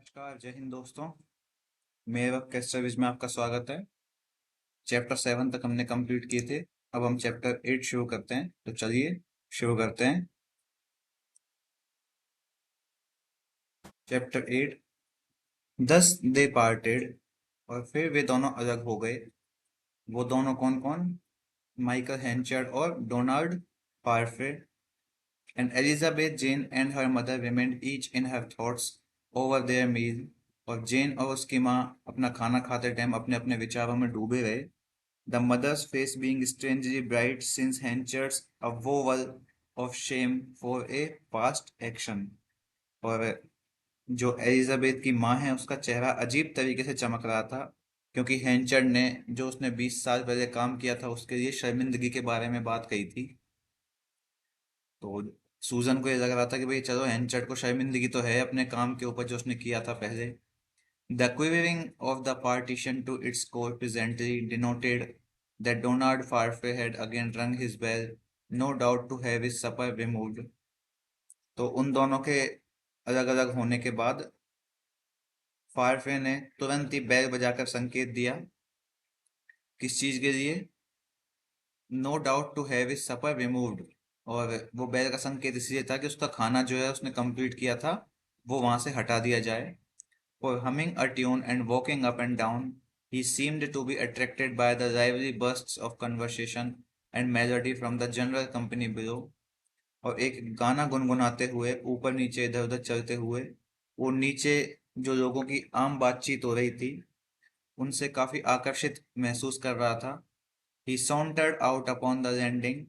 नमस्कार, जय हिंद दोस्तों। मेरा कैस्ट सर्विस में आपका स्वागत है। चैप्टर 7 तक हमने कंप्लीट किए थे। अब हम चैप्टर 8 शुरू करते हैं, तो चलिए शुरू करते हैं। चैप्टर 8। दस दे पार्टेड। और फिर वे दोनों अलग हो गए। वो दोनों कौन कौन? माइकल हेंचर्ड और Donald Farfrae. And Elizabeth Jane and her mother remained each in her thoughts over their meal. और जेन और उसकी माँ अपना खाना खाते टाइम अपने अपने विचारों में डूबे रहे। The mother's face being strangely bright since Hencher's avowal of shame for a past action। और जो एलिजाबेथ की माँ है उसका चेहरा अजीब तरीके से चमक रहा था, क्योंकि हेंचर ने जो उसने 20 साल पहले काम किया था उसके लिए शर्मिंदगी के बारे में बात कही थी। तो सूजन को ये लग रहा था कि भाई चलो, हेंचर को शर्मिंदगी तो है अपने काम के ऊपर जो उसने किया था पहले। The quivering of the partition to its core presently denoted that Donald Farfrae had again rung his bell, no doubt to have his supper removed। तो उन दोनों के अलग अलग होने के बाद फारफे ने तुरंत ही बैल बजाकर संकेत दिया। किस चीज के लिए? No doubt to have his supper removed. और वो बैल का संकेत इसलिए था कि उसका खाना जो है उसने कंप्लीट किया था, वो वहां से हटा दिया जाए। For humming a tune and walking up and down, he seemed to be attracted by the lively bursts of conversation and melody from the general company below। और एक गाना गुनगुनाते हुए ऊपर नीचे इधर उधर चलते हुए वो नीचे जो लोगों की आम बातचीत हो रही थी उनसे काफी आकर्षित महसूस कर रहा था। He sauntered out upon the landing।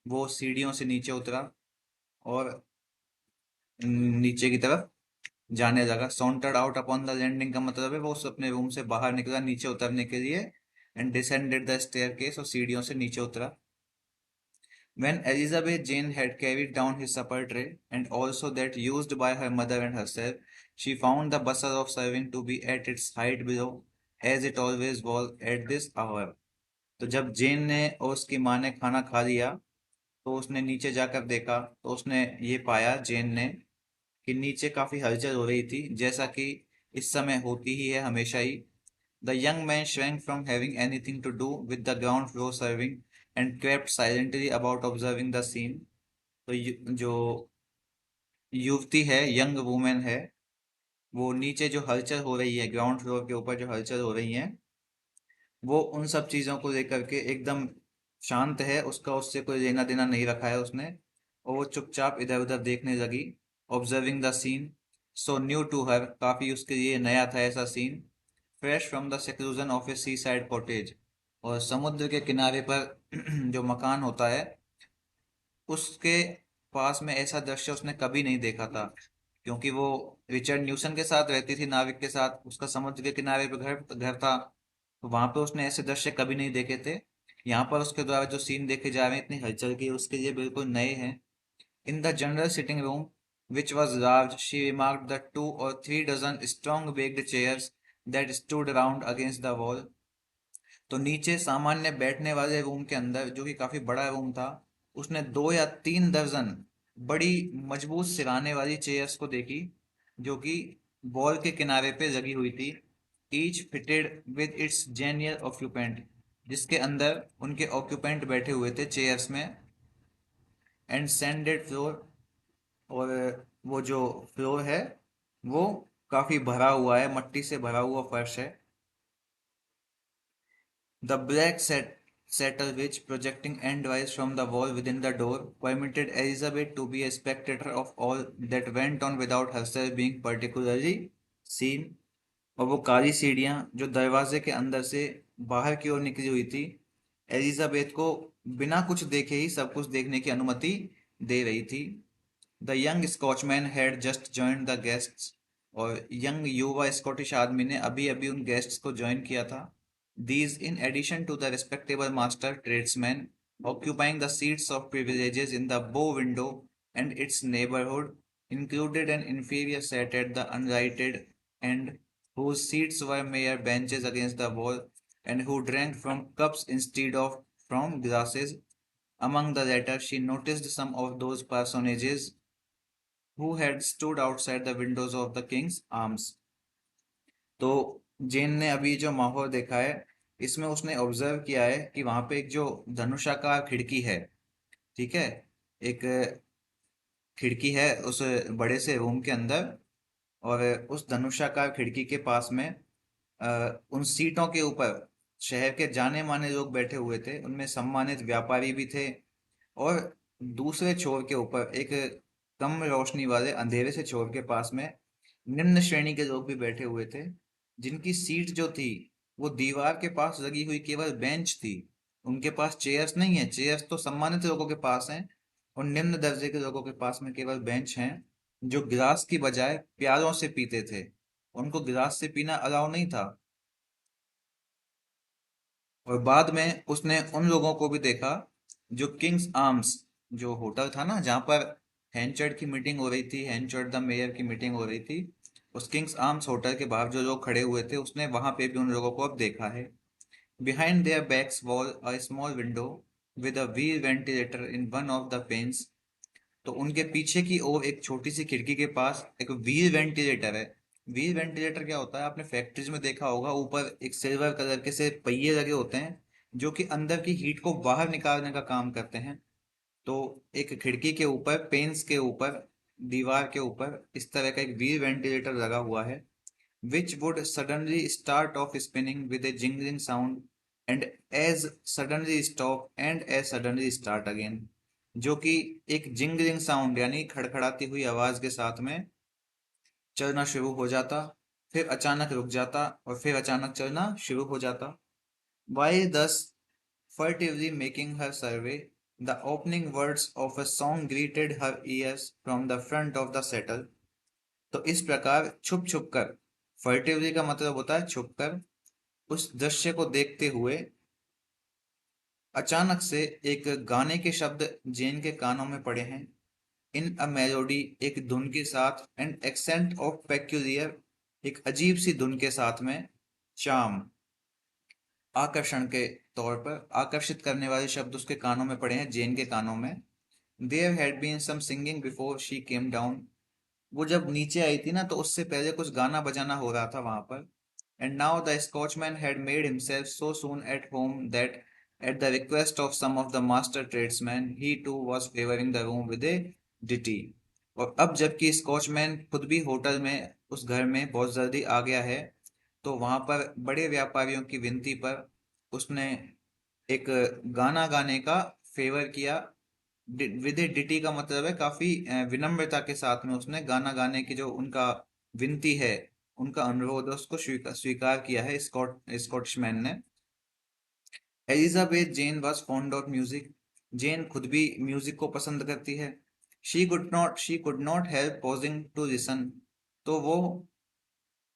वो सीढ़ियों से नीचे उतरा और नीचे की तरफ जाने लगा। sauntered out upon the landing का मतलब है वो उस अपने रूम से बाहर निकला नीचे उतरने के लिए। and descended the staircase, और सीढ़ियों से नीचे उतरा। When Elizabeth Jane had carried down his supper tray, and also that used by her mother and herself, she found the bustle of serving to be at its height below, as it always was at this hour। तो जब जेन ने और उसकी माँ ने खाना खा लिया तो उसने नीचे जाकर देखा, तो उसने ये पाया जेन ने कि नीचे काफी हलचल हो रही थी, जैसा कि इस समय होती ही है हमेशा ही। The young man shrank from having anything to do with the ground floor serving and crept silently about observing the scene। तो जो युवती है, यंग वुमेन है, वो नीचे जो हलचल हो रही है, ग्राउंड फ्लोर के ऊपर जो हलचल हो रही है, वो उन सब चीजों को लेकर के एकदम शांत है। उसका उससे कोई लेना देना नहीं रखा है उसने, और वो चुपचाप इधर उधर देखने लगी। Observing the scene so new to her, काफी उसके लिए नया था ऐसा सीन। Fresh from the seclusion of a seaside cottage. और समुद्र के किनारे पर जो मकान होता है उसके पास में ऐसा दृश्य उसने कभी नहीं देखा था, क्योंकि वो रिचर्ड न्यूसन के साथ रहती थी, नाविक के साथ, उसका समुद्र के किनारे पे घर घर था। तो वहां पे उसने ऐसे दृश्य कभी नहीं देखे थे। यहाँ पर उसके द्वारा जो सीन देखे जा रहे हैं इतनी हलचल की, उसके लिए बिल्कुल नए हैं। In the general sitting room which was large, she remarked the 2 or 3 dozen strong baked chairs that stood round against the wall। तो नीचे सामान्य बैठने वाले रूम के अंदर, जो कि काफी बड़ा रूम था, उसने 2 या 3 दर्जन बड़ी मजबूत सिराने वाली चेयर्स को देखी, जो कि वॉल के किनारे पे लगी हुई थी। Each fitted with its genial occupant, जिसके अंदर उनके ऑक्यूपेंट बैठे हुए थे चेयर्स में। एंड सैंडेड फ्लोर, और वो जो फ्लोर है वो काफी भरा हुआ है, मट्टी से भरा हुआ फर्श है। The black settle which, projecting endwise from the wall within the door, permitted Elizabeth to be a spectator of all that went on without herself being particularly seen। और वो काली सीढ़ियां जो दरवाजे के अंदर से बाहर की ओर निकली हुई थी, एलिजाबेथ को बिना कुछ देखे ही सब कुछ देखने की अनुमति दे रही थी। The young Scotchman had just joined the guests. और यंग युवा स्कॉटिश आदमी ने अभी अभी उन गेस्ट्स को ज्वाइन किया था। These, in addition to the respectable master tradesmen occupying the seats of privileges in the bow window and its neighborhood, included an inferior set at the unlighted end, whose seats were mere benches against the wall, and who drank from cups instead of from glasses. Among the latter, she noticed some of those personages who had stood outside the windows of the King's Arms। तो जेन ने अभी जो माहौल देखा है, इसमें उसने observe किया है कि वहां पे एक जो धनुषाकार खिड़की है, ठीक है, एक खिड़की है उस बड़े से रूम के अंदर। और उस धनुषाकार खिड़की के पास में उन सीटों के ऊपर शहर के जाने माने लोग बैठे हुए थे, उनमें सम्मानित व्यापारी भी थे। और दूसरे छोर के ऊपर एक कम रोशनी वाले अंधेरे से छोर के पास में निम्न श्रेणी के लोग भी बैठे हुए थे, जिनकी सीट जो थी वो दीवार के पास लगी हुई केवल बेंच थी। उनके पास चेयर्स नहीं है, चेयर्स तो सम्मानित लोगों के पास हैं, और निम्न दर्जे के लोगों के पास में केवल बेंच हैं, जो गिलास की बजाय प्यालों से पीते थे। उनको गिलास से पीना अलाउ नहीं था। और बाद में उसने उन लोगों को भी देखा जो किंग्स आर्म्स, जो होटल था ना जहाँ पर हैंचर्ड की मीटिंग हो रही थी, हैंचर्ड द मेयर की मीटिंग हो रही थी, उस किंग्स आर्म्स होटल के बाहर जो लोग खड़े हुए थे, उसने वहां पे भी उन लोगों को अब देखा है। Behind their backs wall a small window with a wheel ventilator in one of the panes. तो उनके पीछे की ओर एक छोटी सी खिड़की के पास एक व्हील वेंटिलेटर है। व्हील वेंटिलेटर क्या होता है, आपने फैक्ट्रीज में देखा होगा, ऊपर एक सिल्वर कलर के से पहिए लगे होते हैं, जो कि अंदर की हीट को बाहर निकालने का काम करते हैं। तो एक खिड़की के ऊपर, पेन्स के ऊपर, दीवार के ऊपर इस तरह का एक व्हील वेंटिलेटर लगा हुआ है, which would suddenly start off spinning with a jingling sound and as suddenly stop and as suddenly start again। जो कि एक जिंगलिंग साउंड यानी खड़खड़ाती हुई आवाज के साथ में चलना शुरू हो जाता, फिर अचानक रुक जाता और फिर अचानक चलना शुरू हो जाता। While thus furtively making her survey, the opening words of a song greeted her ears from the front of the settle। तो इस प्रकार छुप छुप कर, फर्टिवली का मतलब होता है छुप कर, उस दृश्य को देखते हुए अचानक से एक गाने के शब्द जेन के कानों में पड़े हैं। इन अ मेलोडी, एक धुन के साथ, एंड एक्सेंट ऑफ पेक्यूलियर, एक अजीब सी धुन के साथ में, चार्म, आकर्षण के तौर पर, आकर्षित करने वाले शब्द उसके कानों में पड़े हैं, जेन के कानों में। There had been some singing before she came down. वो जब नीचे आई थी ना, तो उससे पहले कुछ गाना बजाना हो रहा था वहां पर। And now the Scotchman had made himself so soon at home that at the request of some of the master tradesman he too was favouring the room with a ditty. और अब जबकि स्कॉचमैन खुद भी होटल में, उस घर में बहुत जल्दी आ गया है, तो वहां पर बड़े व्यापारियों की विनती पर उसने एक गाना गाने का फेवर किया। विद डिटी का मतलब है काफी विनम्रता के साथ में उसने गाना गाने की जो उनका विनती है, उनका अनुरोध है, उसको स्वीकार स्वीकार किया है स्कॉटिशमैन ने। Elizabeth Jane was fond of music. Jane खुद भी म्यूजिक को पसंद करती है। She could not help pausing to listen. तो वो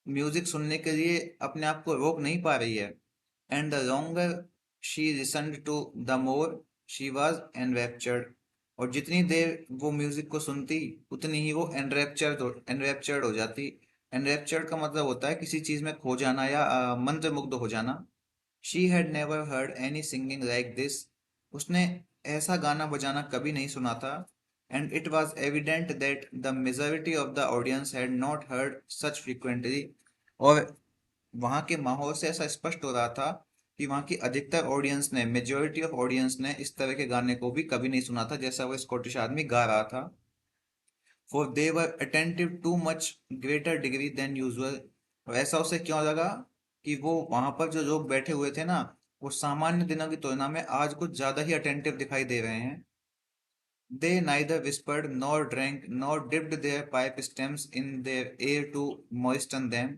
म्यूजिक सुनने के लिए अपने आप को रोक नहीं पा रही है। And the longer she listened to the more she was enraptured। और जितनी देर वो म्यूजिक को सुनती, उतनी ही वो एनरेप्चर्ड हो जाती। एनरेप्चर्ड का मतलब होता है किसी चीज में खो जाना या मंत्रमुग्ध हो जाना। She had never heard any singing like this. उसने ऐसा गाना बजाना कभी नहीं सुना था। And it was evident that the majority of the audience had not heard such frequently. और वहां के माहौल से ऐसा स्पष्ट हो रहा था कि वहां की अधिकतर ऑडियंस ने, मेजोरिटी ऑफ ऑडियंस ने इस तरह के गाने को भी कभी नहीं सुना था जैसा वो स्कॉटिश आदमी गा रहा था। For they were attentive too much greater degree than usual. और ऐसा उसे क्यों लगा कि वो वहां पर जो लोग बैठे हुए थे ना, वो सामान्य दिनों की तुलना में आज कुछ ज्यादा ही अटेंटिव दिखाई दे रहे हैं। They neither whispered nor drank nor dipped their pipe stems in their ear to moisten them।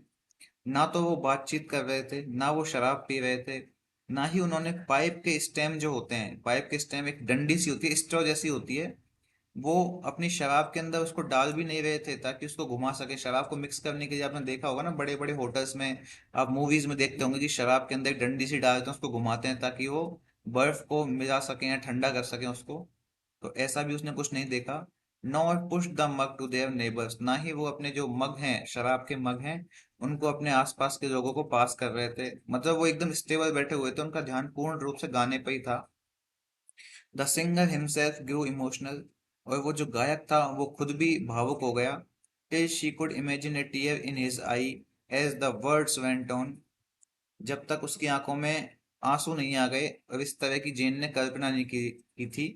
ना तो वो बातचीत कर रहे थे, ना वो शराब पी रहे थे, ना ही उन्होंने पाइप के स्टेम जो होते हैं, पाइप के स्टेम एक डंडी सी होती है, स्ट्रॉ जैसी होती है, वो अपनी शराब के अंदर उसको डाल भी नहीं रहे थे ताकि उसको घुमा सके। शराब को मिक्स करने के लिए आपने देखा होगा ना, बड़े बड़े होटल्स में, आप मूवीज में देखते होंगे कि शराब के अंदर एक डंडी सी डालते हैं, उसको घुमाते हैं ताकि वो बर्फ को मिला सकें या ठंडा कर सकें उसको। तो ऐसा भी उसने कुछ नहीं देखा। Nor push the mug to their neighbours. ना ही वो अपने जो मग हैं, शराब के मग हैं, उनको अपने आसपास के लोगों को पास कर रहे थे। मतलब वो एकदम स्टेबल बैठे हुए थे, उनका ध्यान पूर्ण रूप से गाने पे ही था। The singer himself grew emotional. और वो जो गायक था वो खुद भी भावुक हो गया। Till she could imagine a tear in his eye. As the words went on, जब तक उसकी आंखों में आंसू नहीं आ गए। और इस तरह की जेन ने कल्पना नहीं की थी।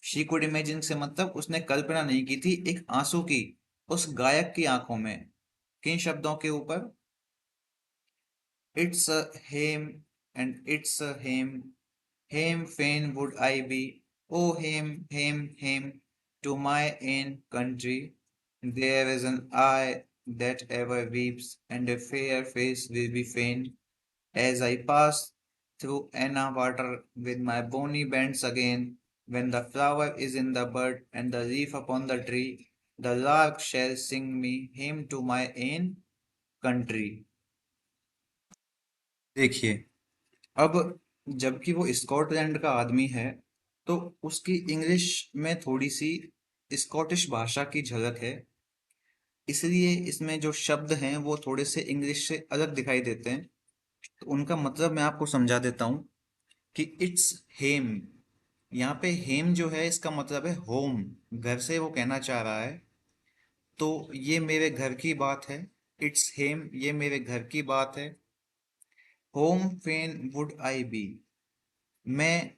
शी कुड इमेजिन से मतलब उसने कल्पना नहीं की थी एक आंसू की उस गायक की आंखों में। किन शब्दों के ऊपर? It's a hame and it's a hame, hame fain would I be, oh hame hame hame to my ain country, there is an eye that ever weeps, and a fair face will be fain, as I pass through Anna water with my bony bands again, when the flower is in the bud and the leaf upon the tree, the lark shall sing me hymn to my own country। देखिए, अब जबकि वो Scotland का आदमी है तो उसकी English में थोड़ी सी स्कॉटिश भाषा की झलक है, इसलिए इसमें जो शब्द हैं वो थोड़े से इंग्लिश से अलग दिखाई देते हैं। तो उनका मतलब मैं आपको समझा देता हूँ कि इट्स हेम, यहाँ पे हेम जो है इसका मतलब है होम, घर से वो कहना चाह रहा है। तो ये मेरे घर की बात है, इट्स हेम ये मेरे घर की बात है। Home fain would I be, मैं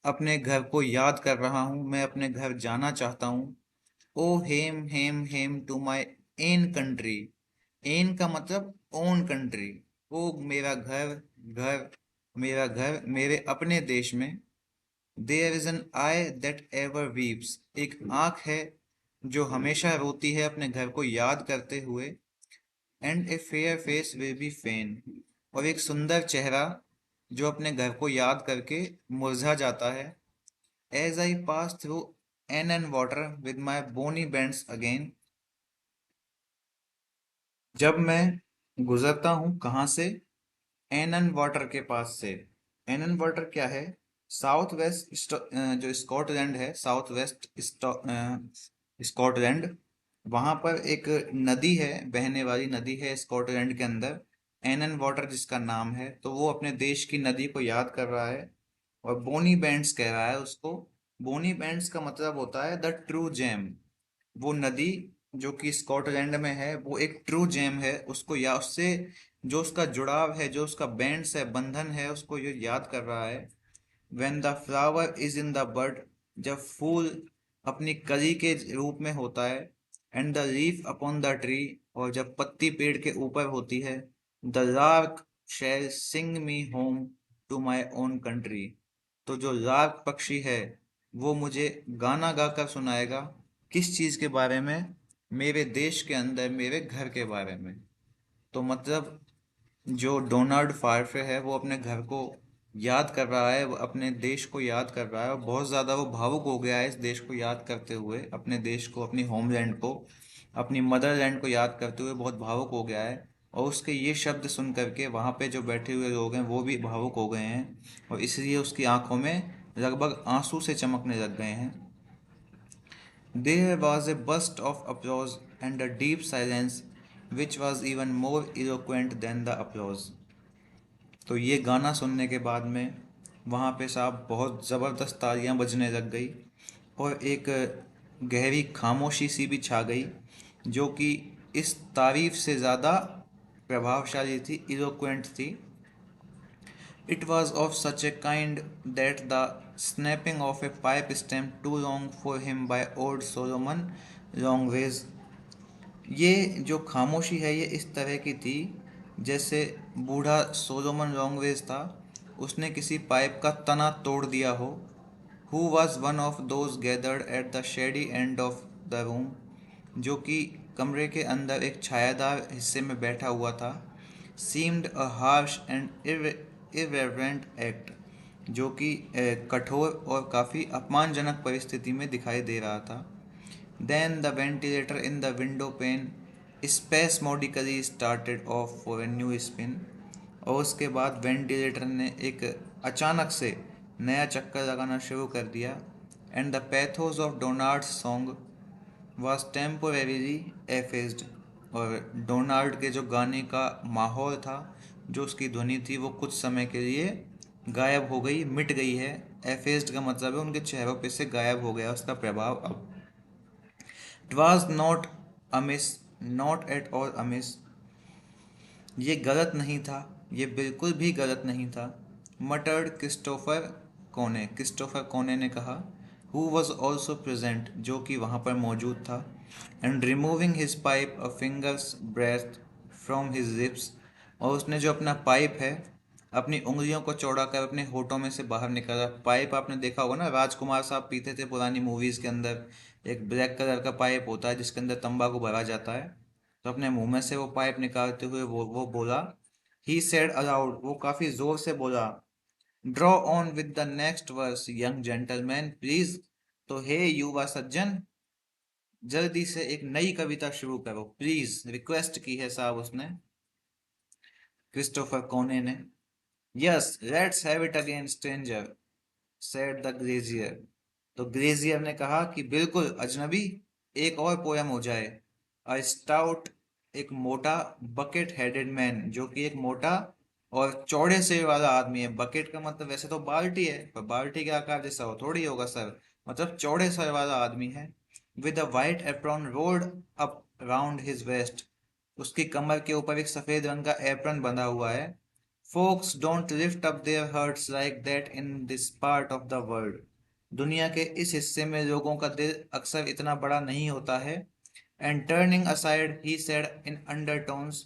अपने घर को याद कर रहा हूँ, मैं अपने घर जाना चाहता हूँ। Oh hame hame hame to my ain country, ain का मतलब ओन कंट्री, ओ मेरा घर, घर, मेरा घर मेरे अपने देश में। There is an eye that ever weeps, एक आंख है जो हमेशा रोती है अपने घर को याद करते हुए। And a fair face will be fain, और एक सुंदर चेहरा जो अपने घर को याद करके मुरझा जाता है। As I pass through Annan water with my bonnie bands again, जब मैं गुजरता हूँ कहाँ से? एनन वाटर के पास से। एनन वाटर क्या है? साउथ वेस्ट जो स्कॉटलैंड है, साउथ वेस्ट स्कॉटलैंड, वहां पर एक नदी है, बहने वाली नदी है स्कॉटलैंड के अंदर, एनन वाटर जिसका नाम है। तो वो अपने देश की नदी को याद कर रहा है और बोनी बैंड्स कह रहा है उसको। बोनी बैंड्स का मतलब होता है द ट्रू जेम, वो नदी जो कि स्कॉटलैंड में है वो एक ट्रू जेम है, उसको या उससे जो उसका जुड़ाव है, जो उसका बैंड्स है, बंधन है, उसको ये याद कर रहा है। When the flower is in the bud, जब फूल अपनी कली के रूप में होता है। And the leaf upon the tree, और जब पत्ती पेड़ के ऊपर होती है। The lark shall sing me home to my own country, तो जो लार्क पक्षी है वो मुझे गाना गाकर सुनाएगा। किस चीज के बारे में? मेरे देश के अंदर मेरे घर के बारे में। तो मतलब जो डोनाल्ड फार्फे है वो अपने घर को याद कर रहा है, वो अपने देश को याद कर रहा है, और बहुत ज़्यादा वो भावुक हो गया है इस देश को याद करते हुए, अपने देश को, अपनी होमलैंड को, अपनी मदरलैंड को याद करते हुए बहुत भावुक हो गया है। और उसके ये शब्द सुन करके वहाँ पे जो बैठे हुए लोग हैं वो भी भावुक हो गए हैं, और इसलिए उसकी आंखों में लगभग आंसू से चमकने लग गए हैं। There was a burst of applause and a deep silence which was even more eloquent than the applause। तो ये गाना सुनने के बाद में वहाँ पे साहब बहुत ज़बरदस्त तालियां बजने लग गई, और एक गहरी खामोशी सी भी छा गई जो कि इस तारीफ से ज़्यादा प्रभावशाली थी, इलोक्वेंट थी। It was of such a kind that the snapping of a pipe stem too long for him by old Solomon Longways, ये जो खामोशी है ये इस तरह की थी जैसे बूढ़ा सोलोमन लॉन्गवेज था, उसने किसी पाइप का तना तोड़ दिया हो। Who was one of those gathered at the shady end of the room, जो कि कमरे के अंदर एक छायादार हिस्से में बैठा हुआ था। Seemed a harsh and irreverent act, जो कि कठोर और काफ़ी अपमानजनक परिस्थिति में दिखाई दे रहा था। Then the ventilator in the window pane spasmodically started off for a new spin, और उसके बाद वेंटिलेटर ने एक अचानक से नया चक्कर लगाना शुरू कर दिया। And the pathos of Donald song was temporarily effaced, और डोनाल्ड के जो गाने का माहौल था, जो उसकी ध्वनि थी, वो कुछ समय के लिए गायब हो गई, मिट गई है। एफेज्ड का मतलब है उनके चेहरों पे से गायब हो गया उसका प्रभाव अब। It was not amiss, not at all amiss, ये गलत नहीं था, ये बिल्कुल भी गलत नहीं था, मटर्ड क्रिस्टोफर कोने ने कहा, हु वॉज ऑल्सो प्रेजेंट, जो कि वहाँ पर मौजूद था, and removing his pipe a finger's breadth from his lips, और उसने जो अपना पाइप है अपनी उंगलियों को चौड़ा कर अपने होठों में से बाहर निकाला। पाइप आपने देखा होगा ना, राजकुमार साहब पीते थे पुरानी मूवीज के अंदर, एक ब्लैक कलर का पाइप होता है जिसके अंदर तंबाकू भरा जाता है। तो अपने मुंह में से वो पाइप निकालते हुए वो बोला, ही सेड अलाउड, वो काफी जोर से बोला, draw on with the next verse young gentleman please. तो हे युवा सज्जन, जल्दी से एक नई कविता शुरू करो प्लीज, रिक्वेस्ट की है साहब उसने, क्रिस्टोफर कोने ने। Yes let's have it again stranger, said the glazier. तो ग्लेजियर ने कहा कि बिल्कुल अजनबी, एक और पोयम हो जाए। अ स्टाउट, एक मोटा, बकेट हेडेड मैन, जो कि एक मोटा और चौड़े सिर वाला आदमी है। बकेट का मतलब वैसे तो बाल्टी है, पर बाल्टी के आकार जैसा हो थोड़ी होगा सर, मतलब चौड़े सर वाला आदमी है। With a white apron rolled up round his waist, उसकी कमर के ऊपर एक सफेद रंग का एप्रन बंधा हुआ है। Folks don't lift up their hearts like that in this part of the world. दुनिया के इस हिस्से में लोगों का दिल अक्सर इतना बड़ा नहीं होता है। And turning aside, he said in undertones,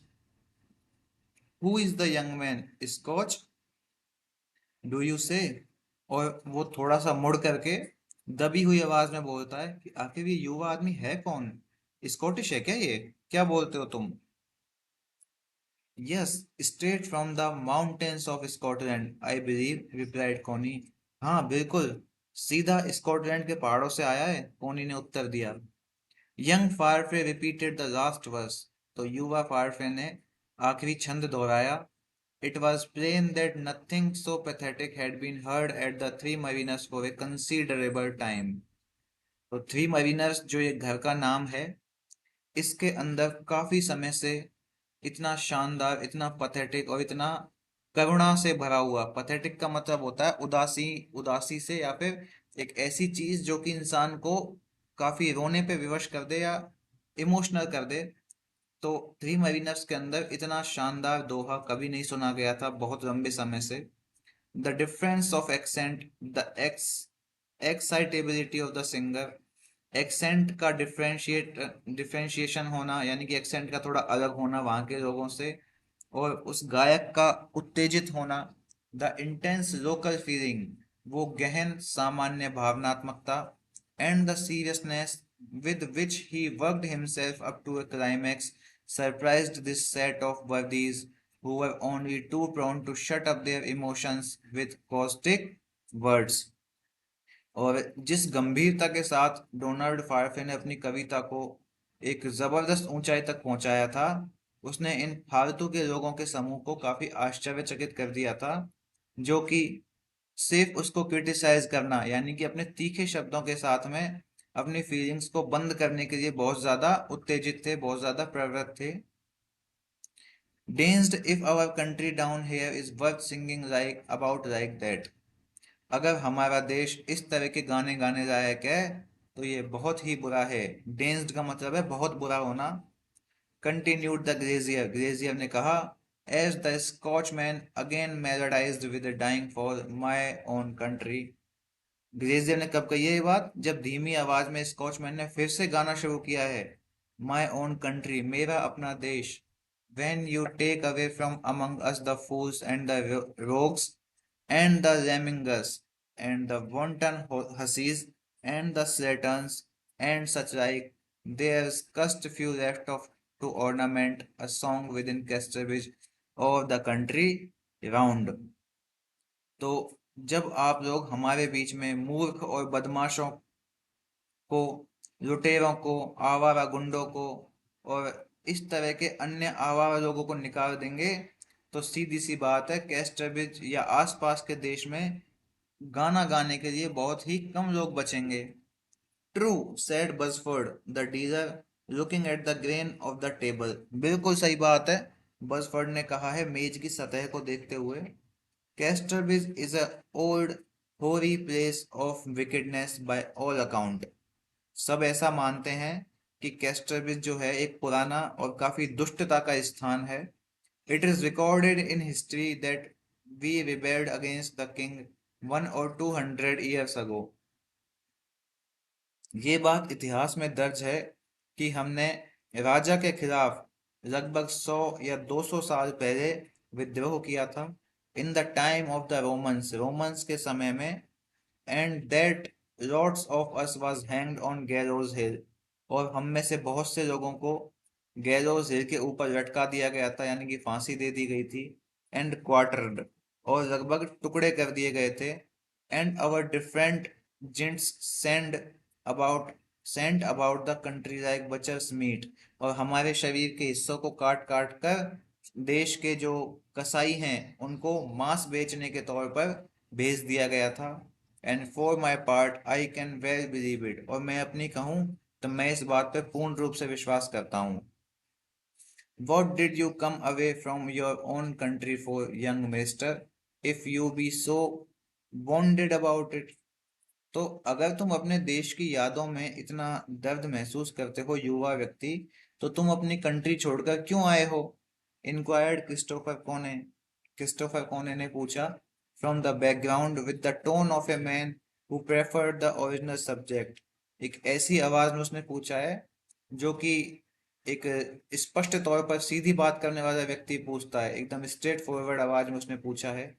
"Who is the young man? Scotch? Do you say?" और वो थोड़ा सा मुड़ करके दबी हुई आवाज में बोलता है कि आखिर ये युवा आदमी है कौन? स्कॉटिश है क्या ये? क्या बोलते हो तुम? Yes, straight from the mountains of Scotland, I believe, replied Connie. हाँ बिल्कुल, सीधा स्कॉटलैंड के पहाड़ों से आया है, कोनी ने उत्तर दिया। Young Farfrae repeated the last verse, तो युवा फारफे ने आखिरी छंद दोहराया। It was plain that nothing so pathetic had been heard at the Three Mariners for a considerable time. तो थ्री मरीनर्स जो ये घर का नाम है, इसके अंदर काफी समय से इतना शानदार, इतना पथेटिक और इतना करुणा से भरा हुआ, पथेटिक का मतलब होता है उदासी, उदासी से, या फिर एक ऐसी चीज जो कि इंसान को काफी रोने पे विवश कर दे या इमोशनल कर दे। तो थ्री मरीनर्स के अंदर इतना शानदार दोहा कभी नहीं सुना गया था बहुत लंबे समय से। The difference of accent, the excitability of the singer, accent का डिफरेंशिएशन होना, यानी कि एक्सेंट का थोड़ा अलग होना वहाँ के लोगों से, और उस गायक का उत्तेजित होना। द इंटेंस लोकल फीलिंग, वो गहन सामान्य भावनात्मकता। And the seriousness with which he worked himself up to a climax surprised this set of worthies who were only too prone to shut up their emotions with caustic words। और जिस गंभीरता के साथ Donald फारफे ने अपनी कविता को एक जबरदस्त ऊंचाई तक पहुंचाया था, उसने इन फालतू के लोगों के समूह को काफी आश्चर्यचकित कर दिया था, जो कि सिर्फ उसको क्रिटिसाइज करना, यानी कि अपने तीखे शब्दों के साथ में अपनी फीलिंग्स को बंद करने के लिए बहुत ज्यादा उत्तेजित थे, बहुत ज्यादा प्रवृत्त थे। Danged if our country down here is worth singing like about like that, अगर हमारा देश इस तरह के गाने गाने लायक है तो ये बहुत ही बुरा है। डेंस्ड का मतलब है बहुत बुरा होना। कंटिन्यूड द ग्लेजियर, ग्लेजियर ने कहा, as the Scotchman again melodised with dying for my own country. Glazier ने कब कही है ये बात? जब धीमी आवाज में स्कॉचमैन ने फिर से गाना शुरू किया है, माय ओन कंट्री, मेरा अपना देश। When you take away from among us the fools and the rogues and the lemmings and the wanton hussies and the slatterns and such like, there's just few left of to ornament a song within Casterbridge or the country round। तो जब आप लोग हमारे बीच में मूर्ख और बदमाशों को, लुटेरों को, आवारा गुंडों को और इस तरह के अन्य आवारा लोगों को निकाल देंगे, तो सीधी सी बात है कैस्टरब्रिज या आसपास के देश में गाना गाने के लिए बहुत ही कम लोग बचेंगे। True said Buzzford the dealer looking at the grain of the table, बिल्कुल सही बात है, बजफोर्ड ने कहा है मेज की सतह को देखते हुए। Casterbridge is a old hoary place of wickedness by all account, सब ऐसा मानते हैं कि कैस्टरब्रिज जो है एक पुराना और काफी दुष्टता का स्थान है। It is recorded in history that we rebelled against the king 1 or 200 years ago. ये बात इतिहास में दर्ज है कि हमने राजा के खिलाफ लगभग 100 या 200 साल पहले विद्रोह किया था, in the time of the Romans, Romans के समय में, and that lots of us was hanged on Gallows Hill, और हम में से बहुत से लोगों को गैलोज हिल के ऊपर लटका दिया गया था, यानी कि फांसी दे दी गई थी, एंड क्वार्टर्ड, और लगभग टुकड़े कर दिए गए थे, and our different joints about sent about the country like butcher's meat, और हमारे शरीर के हिस्सों को काट काट कर देश के जो कसाई हैं उनको मांस बेचने के तौर पर भेज दिया गया था। And for my part I can well believe it, और मैं अपनी कहूँ तो मैं इस बात पर पूर्ण रूप से विश्वास करता हूँ। What did you come away from your own country for, young master, if you be so wounded about it? तो अगर तुम अपने देश की यादों में इतना दर्द महसूस करते हो युवा व्यक्ति, तो तुम अपनी कंट्री छोड़कर क्यों आए हो? इंक्वायर्ड क्रिस्टोफर कोने ने पूछा, from the background with the tone of a man who preferred the original subject. एक ऐसी आवाज में उसने पूछा है जो कि एक स्पष्ट तौर पर सीधी बात करने वाला व्यक्ति पूछता है, एकदम स्ट्रेट फॉरवर्ड आवाज में उसने पूछा है।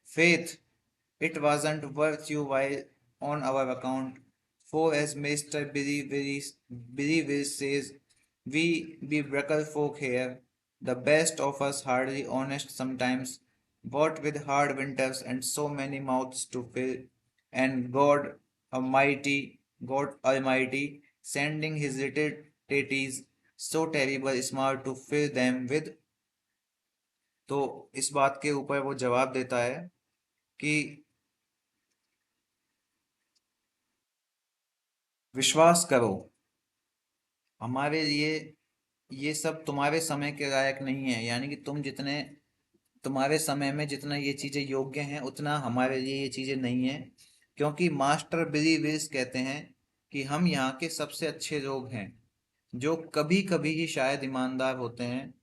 Faith, it wasn't worth you while on our account, for as Mr. Billy Will says, we be bruckle folk here, the best of us hardly honest sometimes, what with hard winters and so many mouths to fill, and God Almighty, sending his little tatties so terrible smart to fill them with। तो इस बात के ऊपर वो जवाब देता है कि विश्वास करो, हमारे लिए ये सब तुम्हारे समय के लायक नहीं है, यानी कि तुम्हारे समय में जितना ये चीजें योग्य हैं उतना हमारे लिए ये चीजें नहीं है, क्योंकि मास्टर बिली विल्स कहते हैं कि हम यहाँ के सबसे अच्छे लोग हैं, जो कभी कभी ही शायद ईमानदार होते हैं,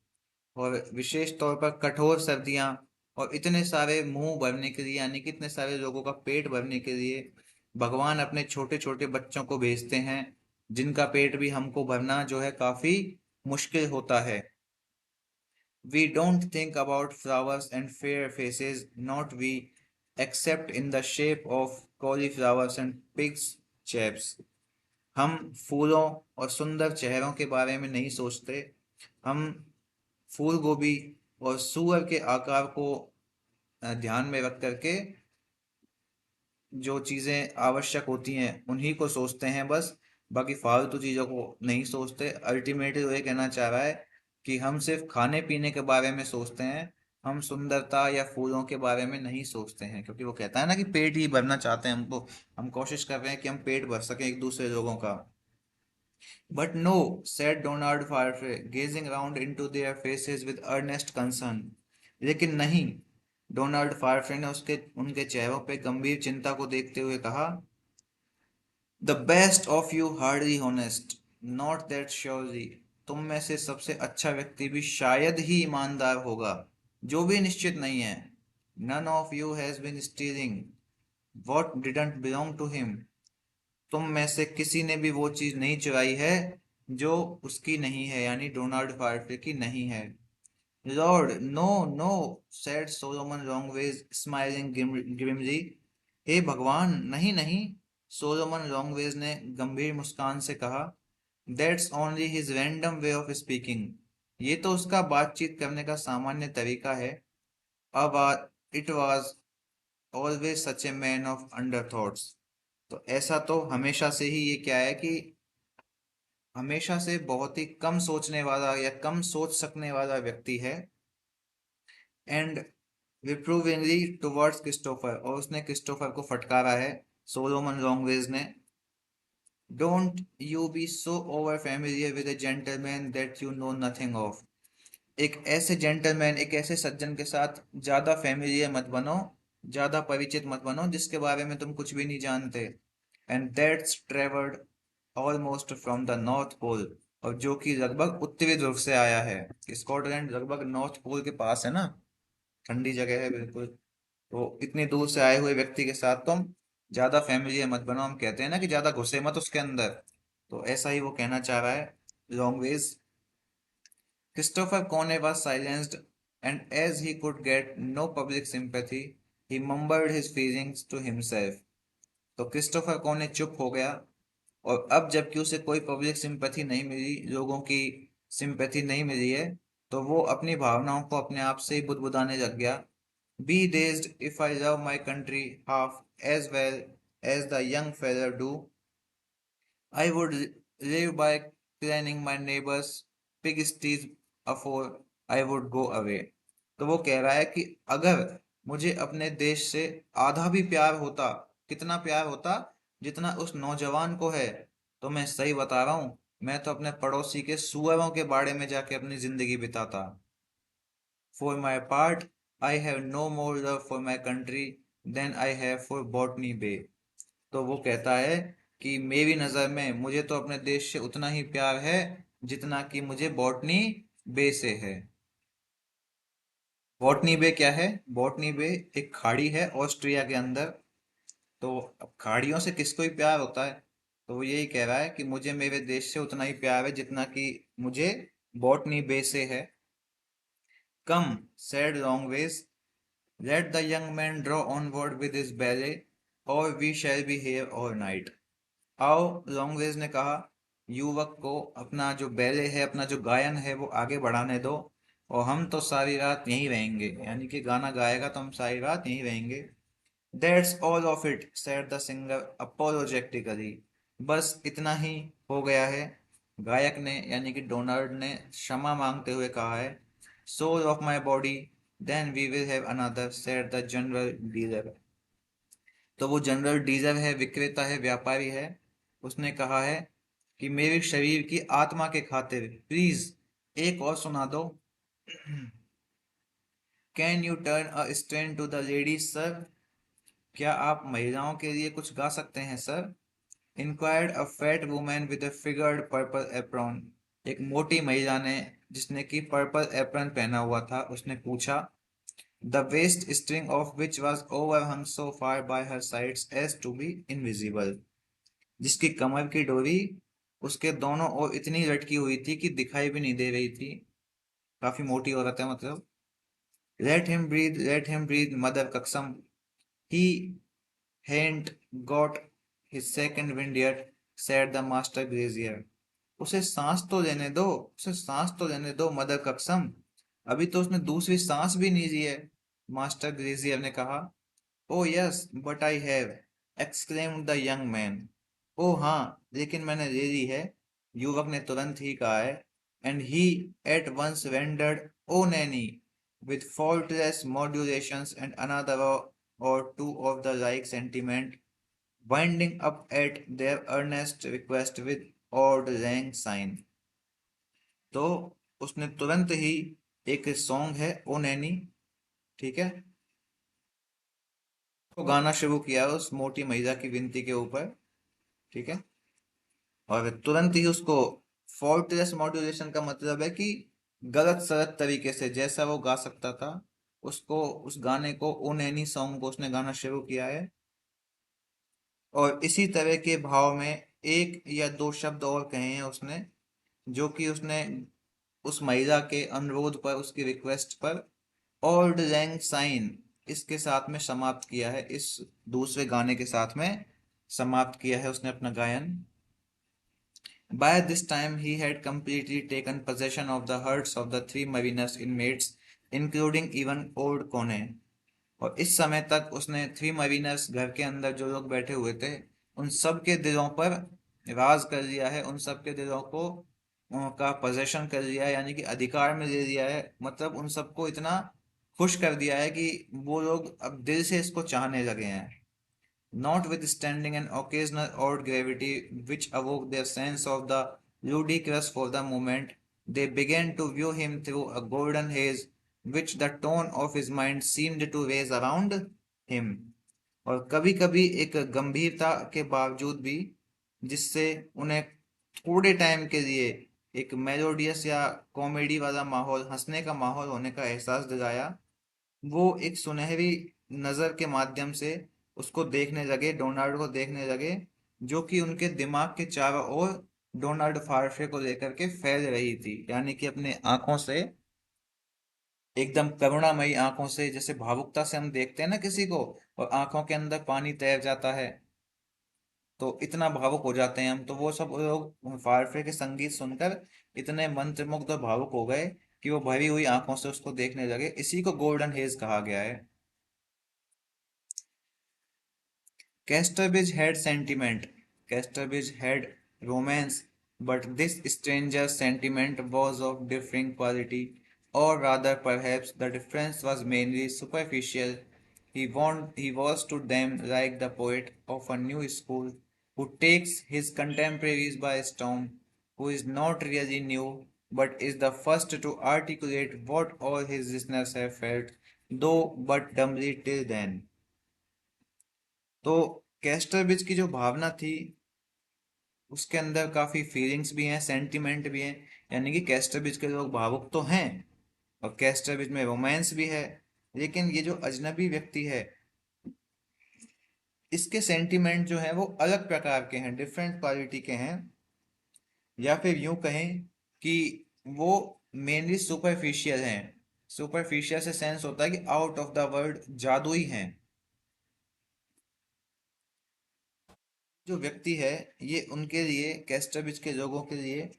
और विशेष तौर पर कठोर सर्दियाँ और इतने सारे मुंह भरने के लिए, यानी कि इतने सारे लोगों का पेट भरने के लिए भगवान अपने छोटे छोटे बच्चों को भेजते हैं, जिनका पेट भी हमको भरना जो है काफी मुश्किल होता है। We don't think about flowers and fair faces, not we, except in the shape of cauliflowers and pigs' chaps। हम फूलों और सुंदर चेहरों के बारे में नहीं सोचते, हम फूल गोभी और सूअर के आकार को ध्यान में रख करके जो चीजें आवश्यक होती हैं उन्हीं को सोचते हैं बस, बाकी फालतू चीजों को नहीं सोचते। अल्टीमेटली वो ये कहना चाह रहा है कि हम सिर्फ खाने पीने के बारे में सोचते हैं, हम सुंदरता या फूलों के बारे में नहीं सोचते हैं, क्योंकि वो कहता है ना कि पेट ही भरना चाहते हैं हमको, हम कोशिश कर रहे हैं कि हम पेट भर सकें एक दूसरे लोगों का। But no, said Donald Farfre, gazing round into their faces with earnest concern। लेकिन नहीं, डोनाल्ड फारफ्रे ने उसके उनके चेहरों पे गंभीर चिंता को देखते हुए कहा, the best of you hardly honest, not that surely, तुम में से सबसे अच्छा व्यक्ति भी शायद ही ईमानदार होगा, जो भी निश्चित नहीं है। None of you has been stealing what didn't belong to him, तुम में से किसी ने भी वो चीज नहीं चुराई है जो उसकी नहीं है, यानी डोनाल्ड फार्फे की नहीं है। Lord no no, said Solomon Longways smiling grimly, हे भगवान नहीं नहीं, सोलोमन लॉन्गवेज ने गंभीर मुस्कान से कहा, that's only his random way of speaking, ये तो उसका बातचीत करने का सामान्य तरीका है। अब it was always such a man of under thoughts, तो ऐसा तो हमेशा से ही ये क्या है कि हमेशा से बहुत ही कम सोचने वाला या कम सोच सकने वाला व्यक्ति है। एंड रिप्रूविंगली टुवर्ड्स क्रिस्टोफर, और उसने क्रिस्टोफर को फटकारा है, सोलोमन लॉन्गवेज ने, don't you be so over familiar with a gentleman that you know nothing of, एक ऐसे जेंटलमैन, एक ऐसे सज्जन के साथ ज्यादा फैमिलियर मत बनो, ज्यादा परिचित मत बनो जिसके बारे में तुम कुछ भी नहीं जानते। And that's travelled almost from the North Pole, और जो कि लगभग उत्तरी ध्रुव से आया है। स्कॉटलैंड लगभग नॉर्थ पोल के पास है ना, ठंडी जगह है बिल्कुल। तो इतनी दूर से आए हुए व्यक्ति के साथ तुम ज्यादा फैमिली मत बनो, हम कहते हैं ना कि ज्यादा घुसे मत उसके अंदर। तो ऐसा ही वो कहना चाह रहा है language. Christopher Cone was silenced, and as he could get no public sympathy, he mumbled his feelings to himself. तो क्रिस्टोफर कोने चुप हो गया, और अब जबकि उसे कोई पब्लिक सिंपैथी नहीं मिली, लोगों की सिंपैथी नहीं मिली है, तो वो अपनी भावनाओं को अपने आप से ही बुदबुदाने लग गया। Be dazed if I love my country half as well as the young fella do. I would live by cleaning my neighbor's pigsties afore I would go away. तो वो कह रहा है कि अगर मुझे अपने देश से आधा भी प्यार होता, कितना प्यार होता, जितना उस नौजवान को है, तो मैं सही बता रहा हूँ, मैं तो अपने पड़ोसी के सुअरों के बाड़े में जाके अपनी जिंदगी बिताता। For my part, I have no more love for my country than I have for Botany Bay. तो वो कहता है कि मेरी नज़र में मुझे तो अपने देश से उतना ही प्यार है जितना कि मुझे बॉटनी बे से है। बॉटनी बे क्या है? बॉटनी बे एक खाड़ी है ऑस्ट्रिया के अंदर। तो अब खाड़ियों से किसको ही प्यार होता है? तो वो यही कह रहा है कि मुझे मेरे देश से उतना ही प्यार है जितना कि मुझे बॉटनी बे से है। Come, said Longways, let the young man draw onward with his ballet, or we shall be here all night. आओ, लॉन्गवेज ने कहा, युवक को अपना जो बैले है, अपना जो गायन है वो आगे बढ़ाने दो, और हम तो सारी रात यहीं रहेंगे। यानी कि गाना गाएगा तो हम सारी रात यहीं रहेंगे। That's all of it, said the singer apologetically. बस इतना ही हो गया है, गायक ने यानी कि डोनाल्ड ने क्षमा मांगते हुए कहा है। Soul of my body, then we will have another, said the general dealer. तो वो जनरल डीजर है, विक्रेता है, व्यापारी है। उसने कहा है कि मेरे शरीर की आत्मा के खातिर प्लीज एक और सुना दो। Can you turn a strain to the ladies sir? क्या आप महिलाओं के लिए कुछ गा सकते हैं sir? Inquired a fat woman with a figured purple apron. एक मोटी महिला ने, जिसने की पर्पल एप्रन पहना हुआ था, उसने पूछा। The waist string of which was overhung so far by her sides as to be invisible. जिसकी कमर की डोरी उसके दोनों ओर इतनी लटकी हुई थी कि दिखाई भी नहीं दे रही थी। काफी मोटी औरत है मतलब। let him breathe, mother कसम, he hadn't got his second wind yet, said the master grazier. उसे सांस तो लेने दो, उसे सांस तो लेने दो मदर कसम, अभी तो उसने दूसरी सांस भी नहीं ली है, मास्टर ग्रेजियर ने कहा। Oh yes but I have, exclaimed the young man. Oh हाँ, लेकिन मैंने ले ली है, युवक ने तुरंत ही कहा है। And he at once rendered oh Nannie with faultless modulations and another or two of the like sentiment, winding up at their earnest request with odd lang sign. तो उसने तुरंत ही एक सॉन्ग है ओ नैनी, ठीक है, तो गाना शुरू किया उस मोटी महिला की विनती के ऊपर, ठीक है। और तुरंत ही उसको, फॉल्टलेस मॉड्यूलेशन का मतलब है कि गलत सलत तरीके से जैसा वो गा सकता था, उसको, उस गाने को, उन एनी सॉन्ग को उसने गाना शुरू किया है। और इसी तरह के भाव में एक या दो शब्द और कहे हैं उसने, जो कि उसने उस महिला के अनुरोध पर, उसकी रिक्वेस्ट पर ओल्ड लैंग साइन इसके साथ में समाप्त किया है, इस दूसरे गाने के साथ में समाप्त किया है उसने अपना गायन। By this time he had completely taken possession of the hearts of the three Mariners inmates, including even old Conan. और इस समय तक उसने थ्री मरीनर्स, घर के अंदर जो लोग बैठे हुए थे, उन सब के दिलों पर राज कर लिया है, उन सब के दिलों को का पोजेशन कर लिया है, यानी कि अधिकार में ले लिया है। मतलब उन सबको इतना खुश कर दिया है कि वो लोग अब दिल से इसको चाहने लगे हैं। Notwithstanding an occasional odd gravity which awoke their sense of the ludicrous for the moment, they began to view him through a golden haze which the tone of his mind seemed to raise around him. और कभी कभी एक गंभीरता के बावजूद भी, जिससे उन्हें थोड़े टाइम के लिए एक मेलोडियस या कॉमेडी वाला माहौल, हंसने का माहौल होने का एहसास दिलाया। वो एक सुनहरी नजर के माध्यम से उसको देखने लगे, डोनाल्ड को देखने लगे, जो कि उनके दिमाग के चारों ओर डोनाल्ड फार्फे को लेकर के फैल रही थी। यानी कि अपने आंखों से, एकदम करुणामयी आंखों से, जैसे भावुकता से हम देखते हैं ना किसी को, और आंखों के अंदर पानी तैर जाता है, तो इतना भावुक हो जाते हैं हम। तो वो सब लोग फारफे के संगीत सुनकर इतने मंत्रमुग्ध और भावुक हो गए कि वो भरी हुई आंखों से उसको देखने लगे। इसी को गोल्डन हेज कहा गया है। Casterbridge had sentiment, Casterbridge had romance, but this stranger's sentiment was of differing quality, or rather perhaps the difference was mainly superficial. He was to them like the poet of a new school, who takes his contemporaries by storm, who is not really new, but is the first to articulate what all his listeners have felt, though but dumbly till then. तो कैस्टरविच की जो भावना थी, उसके अंदर काफी feelings भी हैं, sentiment भी हैं। यानी कि कैस्टरविच के लोग भावुक तो हैं, और कैस्टरविच में रोमांस भी है, लेकिन ये जो अजनबी व्यक्ति है, इसके सेंटिमेंट जो है वो अलग प्रकार के हैं, डिफरेंट क्वालिटी के हैं। या फिर यूं कहें कि वो मेनली सुपरफिशियल हैं। सुपरफिशियल से सेंस होता है कि आउट ऑफ द वर्ल्ड, जादुई हैं। जो व्यक्ति है, ये उनके लिए, कैस्टरविच के लोगों के लिए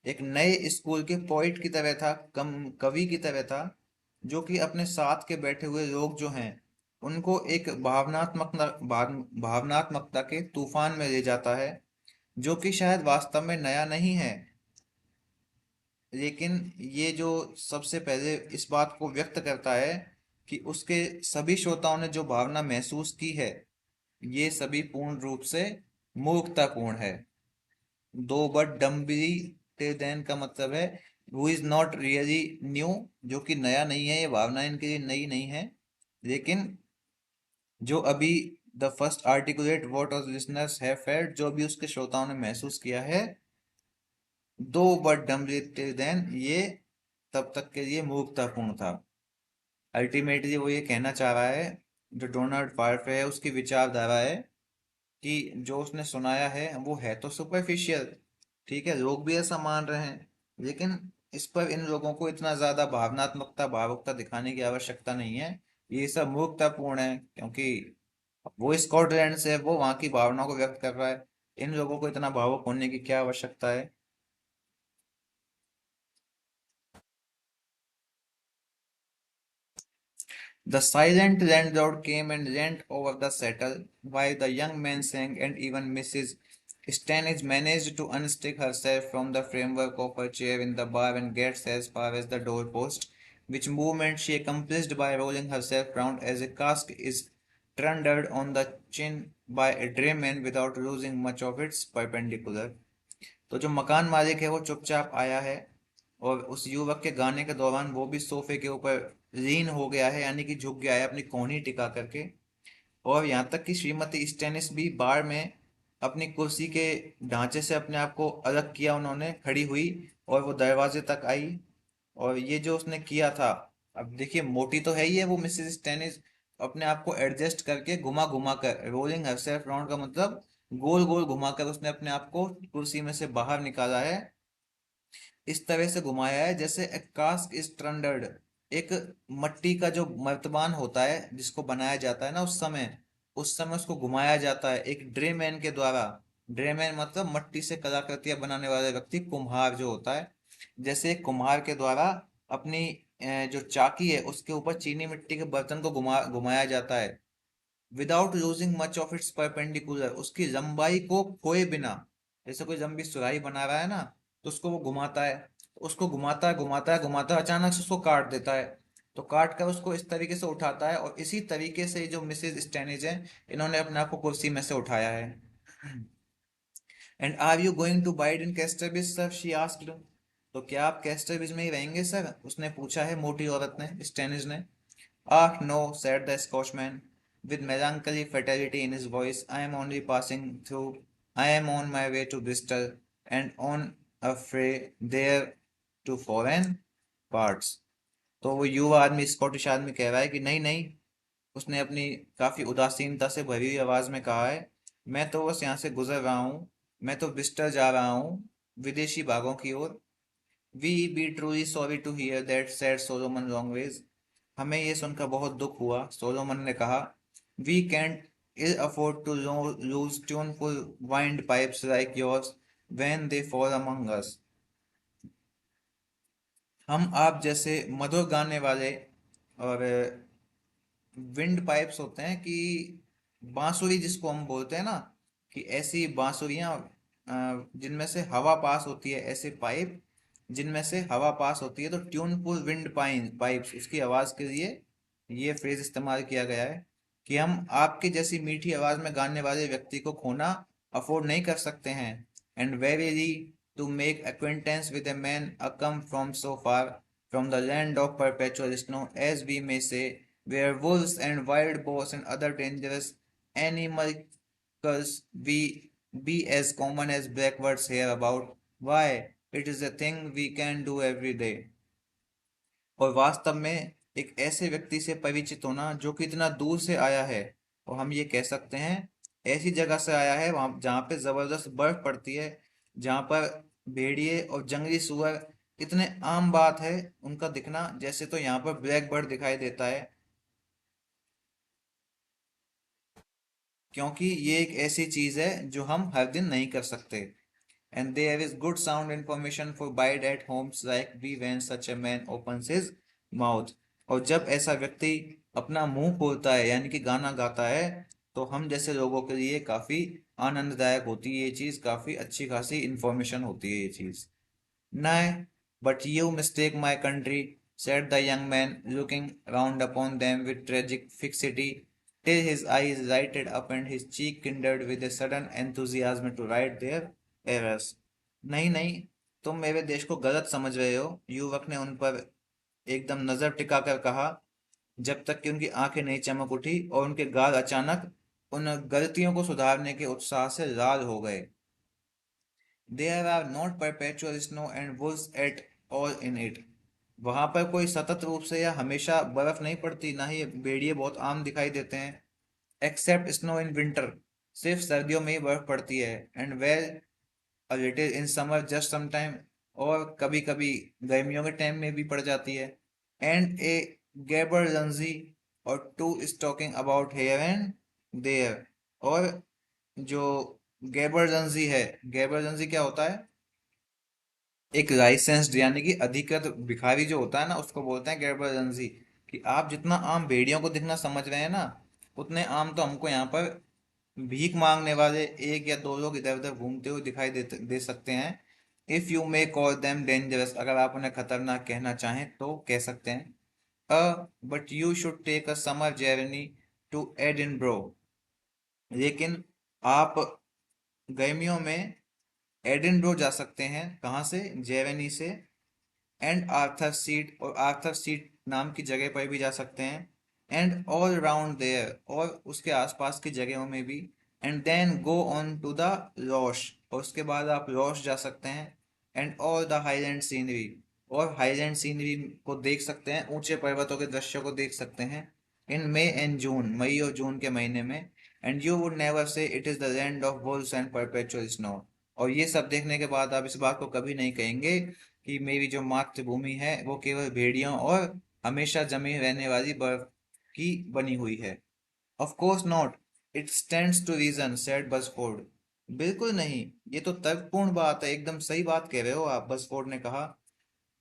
एक नए स्कूल के पोइट की तरह था, कम कवि की तरह था, जो कि अपने साथ के बैठे हुए लोग जो हैं, उनको एक भावनात्मकता के तूफान में ले जाता है, जो कि शायद वास्तव में नया नहीं है। लेकिन ये जो सबसे पहले इस बात को व्यक्त करता है कि उसके सभी श्रोताओं ने जो भावना महसूस की है, ये सभी पूर्ण रूप से मूर्खतापूर्ण है। दो बट डम्बली टिल देन का मतलब है who is not really new, जो कि नया नहीं है, ये भावना इनके लिए नई नहीं है, लेकिन जो अभी the first articulate what all listeners have felt, जो अभी उसके श्रोताओं ने महसूस किया है, दो बट डम्बली टिल देन, ये तब तक के लिए मूर्खतापूर्ण था। अल्टीमेटली वो ये कहना चाह रहा है, जो डोनाल्ड फार्फे है उसकी विचारधारा है, कि जो उसने सुनाया है वो है तो सुपरफिशियल, ठीक है, लोग भी ऐसा मान रहे हैं, लेकिन इस पर इन लोगों को इतना ज्यादा भावनात्मकता, भावुकता दिखाने की आवश्यकता नहीं है। ये सब मूर्खतापूर्ण है, क्योंकि वो स्कॉटलैंड से है, वो वहां की भावनाओं को व्यक्त कर रहा है। इन लोगों को इतना भावुक होने की क्या आवश्यकता है। The silent landlord came and leant over the settle, while the young man sang, and even Mrs. Stanage managed to unstick herself from the framework of her chair in the bar and get as far as the doorpost, which movement she accomplished by rolling herself round as a cask is trundled on the chin by a drayman without losing much of its perpendicular. तो जो मकान मालिक है वो चुपचाप आया है, और उस युवक के गाने के दौरान वो भी सोफे के ऊपर लीन हो गया है, यानी कि झुक गया है अपनी कोहनी टिका करके। और यहाँ तक कि श्रीमती स्टेनिस भी बार में अपनी कुर्सी के ढांचे से अपने आप को अलग किया, उन्होंने खड़ी हुई, और वो दरवाजे तक आई। और ये जो उसने किया था, अब देखिए मोटी तो है ही है वो मिसेस टेनिस, अपने आप को एडजस्ट करके घुमा घुमा कर, रोलिंग हरसेल्फ राउंड का मतलब गोल गोल घुमाकर उसने अपने आप को कुर्सी में से बाहर निकाला है। इस तरह से घुमाया है जैसे ए कास्क इज ट्रंडर्ड, एक मट्टी का जो मर्तबान होता है जिसको बनाया जाता है ना, उस समय उसको घुमाया जाता है एक ड्रेमैन के द्वारा। ड्रेमैन मतलब मट्टी से कलाकृतियां बनाने वाले व्यक्ति, कुम्हार जो होता है। जैसे एक कुम्हार के द्वारा अपनी जो चाकी है उसके ऊपर चीनी मिट्टी के बर्तन को घुमाया जाता है, without losing much of its perpendicular, उसकी लंबाई को खोए बिना। जैसे कोई लंबी सुराही बना रहा है ना, तो उसको वो घुमाता है, उसको घुमाता है घुमाता है घुमाता है, अचानक से उसको काट देता है, तो काट कर उसको इस तरीके से उठाता है, और इसी तरीके से जो मिसेज स्टेनिज है, इन्होंने अपने आप को कुर्सी में से उठाया है। And are you going to bide in Casterbridge sir, she asked, तो क्या आप कैस्टरबिज में ही रहेंगे सर, उसने पूछा है मोटी औरत ने, स्टेनिज ने। Ah, no, said the Scotchman, with melancholy fatality in his voice. I am only passing through. I am on my way to Bristol, and on afraid there to foreign parts। तो वो युवा आदमी, स्कॉटिश आदमी कह रहा है कि नहीं नहीं, उसने अपनी काफी उदासीनता से भरी हुई आवाज में कहा है, मैं तो बस यहाँ से गुजर रहा हूँ, मैं तो बिस्टर जा रहा हूँ विदेशी भागों की ओर। We be truly sorry to hear that, said Solomon Longways. हमें ये सुनकर बहुत दुख हुआ, सोलोमन ने कहा। We can't ill afford to lose tuneful wind pipes like yours when they fall among us. हम आप जैसे मधुर गाने वाले और विंड पाइप्स होते हैं कि बांसुरी जिसको हम बोलते हैं ना, कि ऐसी बांसुरियां जिनमें से हवा पास होती है, ऐसे पाइप जिनमें से हवा पास होती है, तो ट्यूनफुल विंड पाइप्स, उसकी आवाज के लिए ये फ्रेज इस्तेमाल किया गया है कि हम आपकी जैसी मीठी आवाज में गाने वाले व्यक्ति को खोना अफोर्ड नहीं कर सकते हैं। And verily to make acquaintance with a man come from so far from the land of perpetual snow, as we may say, where wolves and wild boars and other dangerous animals be as common as blackbirds here about, why it is a thing we can do every day। और वास्तव में एक ऐसे व्यक्ति से परिचित होना जो कि इतना दूर से आया है, और हम ये कह सकते हैं ऐसी जगह से आया है वहां जहाँ पे जबरदस्त बर्फ पड़ती है, जहाँ पर भेड़िए और जंगली सुअर इतने आम बात है उनका दिखना, जैसे तो यहाँ पर ब्लैक बर्ड दिखाई देता है। क्योंकि ये एक ऐसी चीज है जो हम हर दिन नहीं कर सकते। And there is good sound information for bide at homes like we when such a man opens his mouth. और जब ऐसा व्यक्ति अपना मुंह खोलता है यानी कि गाना गाता है, तो हम जैसे लोगों के लिए काफी आनंददायक होती है ये चीज, काफी अच्छी खासी इंफॉर्मेशन होती है ये चीज। Nay, but you mistake my country, said the young man, looking round upon them with tragic fixity, till his eyes lighted up and his cheek kindled with a sudden enthusiasm to right their errors। नहीं नहीं, तुम मेरे देश को गलत समझ रहे हो, युवक ने उन पर एकदम नजर टिकाकर कहा, जब तक कि उनकी आंखें नहीं चमक उठी और उनके गाल अचानक उन गलतियों को सुधारने के उत्साह से लाल हो गए। There are not perpetual snow and wolves at all in it। वहां पर कोई सतत रूप से या हमेशा बर्फ नहीं पड़ती, ना ही भेड़िए बहुत आम दिखाई देते हैं। एक्सेप्ट स्नो इन विंटर, सिर्फ सर्दियों में ही बर्फ पड़ती है। And well a little in summer just some time, और कभी कभी गर्मियों के टाइम में भी पड़ जाती है। And a gaberlunzie or two is talking about here and there. और जो गैबरजंसी है, गैबरजंसी क्या होता है? एक लाइसेंस्ड यानी कि अधिकृत भिखारी जो होता है ना, उसको बोलते हैं गैबरजंसी। कि आप जितना आम भेड़ियों को दिखना समझ रहे हैं ना, उतने आम तो हमको यहाँ पर भीख मांगने वाले एक या दो लोग इधर उधर घूमते हुए दिखाई दे सकते हैं। If you may call them dangerous, अगर आप उन्हें खतरनाक कहना चाहें तो कह सकते हैं। But you should take a summer journey to Edinburgh, लेकिन आप गर्मियों में एडिनब्रो जा सकते हैं। कहाँ से? जेवेनी से। एंड आर्थर सीट, और आर्थर सीट नाम की जगह पर भी जा सकते हैं। एंड ऑल राउंड देयर, और उसके आसपास की जगहों में भी। And then go on to the lochs, और उसके बाद आप लॉश जा सकते हैं। And all the Highland scenery, और हाईलैंड सीनरी को देख सकते हैं, ऊंचे पर्वतों के दृश्य को देख सकते हैं। इन मई एंड जून, मई और जून के महीने में। And you would never say it is the land of Wolves and perpetual snow. और ये सब देखने के बाद आप इस बात को कभी नहीं कहेंगे कि मेरी जो मातृभूमि है वो केवल भेड़ियों और हमेशा जमी रहने वाली बर्फ की बनी हुई है। Of course not, it stands to reason, said Buzzford. बिल्कुल नहीं, ये तो तर्कपूर्ण बात है, एकदम सही बात कह रहे हो आप, बसफोर्ड ने कहा।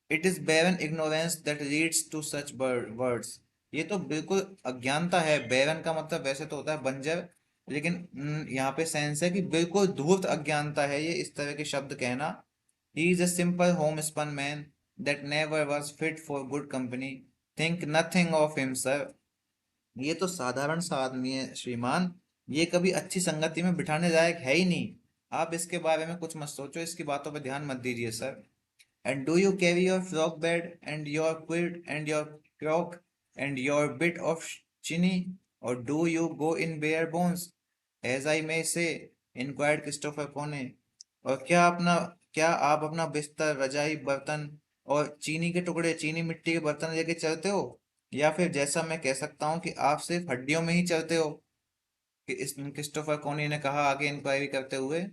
It is barren ignorance that leads to such words. ये तो बिल्कुल अज्ञानता है। बैरन का मतलब वैसे तो होता है बंजर, लेकिन यहाँ पे सेंस है कि बिल्कुल धूर्त अज्ञानता है ये इस तरह के शब्द कहना। He is a simple homespun man that never was fit for good company, think nothing of him sir. ये तो साधारण सा आदमी है श्रीमान, ये कभी अच्छी संगति में बिठाने लायक है ही नहीं। आप इसके बारे में कुछ मत सोचो, इसकी बातों पर ध्यान मत दीजिए sir. And do you carry your flock bed and your quilt and your crock and your bit of chini, or do you go in bare bones, as I may say? inquired Christopher Cone। और क्या अपना क्या आप अपना बिस्तर, रजाई, बर्तन और चीनी के टुकड़े, चीनी मिट्टी के बर्तन लेके चलते हो, या फिर जैसा मैं कह सकता हूँ कि आप सिर्फ हड्डियों में ही चलते हो? कि इस क्रिस्टोफर कोनी ने कहा आगे इंक्वायरी करते हुए।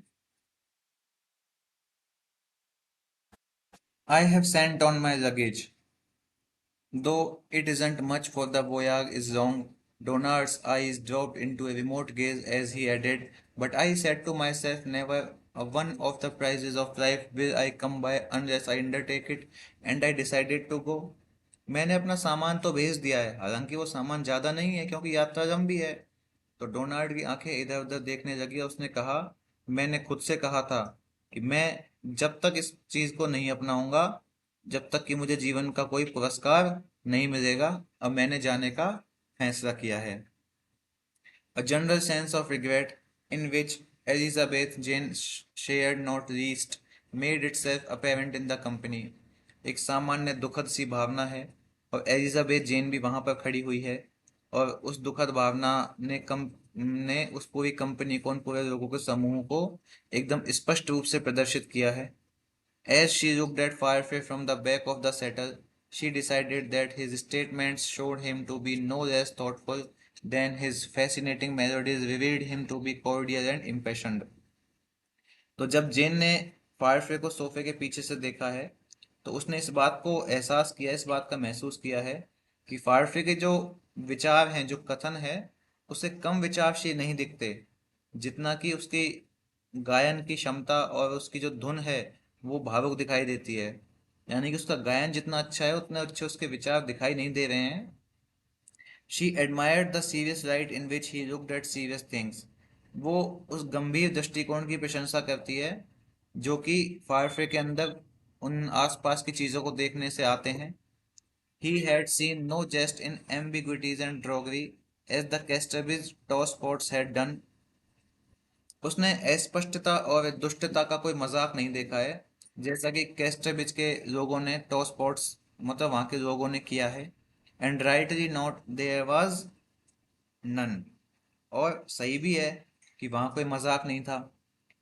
I have sent on my luggage, though it isn't much for the voyage is long. Donard's eyes dropped into a remote gaze as he added, but I said to myself, never one of the prizes of life will I come by unless I undertake it, and I decided to go. मैंने अपना सामान तो भेज दिया है, हालांकि वो सामान ज्यादा नहीं है क्योंकि यात्रा लंबी है। तो डोनाल्ड की आंखें इधर उधर देखने लगी और उसने कहा, मैंने खुद से कहा था कि मैं जब तक इस चीज को नहीं अपनाऊंगा, जब तक कि मुझे जीवन का कोई पुरस्कार नहीं मिलेगा, अब मैंने जाने का फैसला किया है। A general sense of regret, in which Elizabeth Jane shared not least, made itself apparent in the company. एक सामान्य दुखद सी भावना है, और एलिजाबेथ जेन भी वहां पर खड़ी हुई है, और उस दुखद भावना ने उस पूरी कंपनी को, उन पूरे लोगों के समूह को एकदम स्पष्ट रूप से प्रदर्शित किया है। As she looked at Firefly from the back of the settle, she decided that his statements showed him to be no less thoughtful than his fascinating melodies revealed him to be cordial and impassioned. तो जब जेन ने फायरफ्ले को सोफे के पीछे से देखा है, तो उसने इस बात को एहसास किया, इस बात का महसूस किया है कि फायरफ्ले के जो विचार हैं, जो कथन है, उसे कम विचारशील नहीं दिखते, जितना कि उसकी गायन की क्षमता और उसकी जो धुन है वो भावुक दिखाई देती है। यानी कि उसका गायन जितना अच्छा है उतने अच्छे उसके विचार दिखाई नहीं दे रहे हैं। She admired the serious light in which he looked at serious things. वो उस गंभीर दृष्टिकोण की प्रशंसा करती है जो कि फायरफ्रे के अंदर उन आसपास की चीजों को देखने से आते हैं। He had seen no jest in ambiguities and drollery as the Casterbridge tossports had done. उसने अस्पष्टता और दुष्टता का कोई मजाक नहीं देखा है, जैसा कि कैस्टरबिच के लोगों ने, टॉसपॉट्स मतलब वहां के लोगों ने किया है। And rightly not there was none, और सही भी है कि वहां कोई मजाक नहीं था।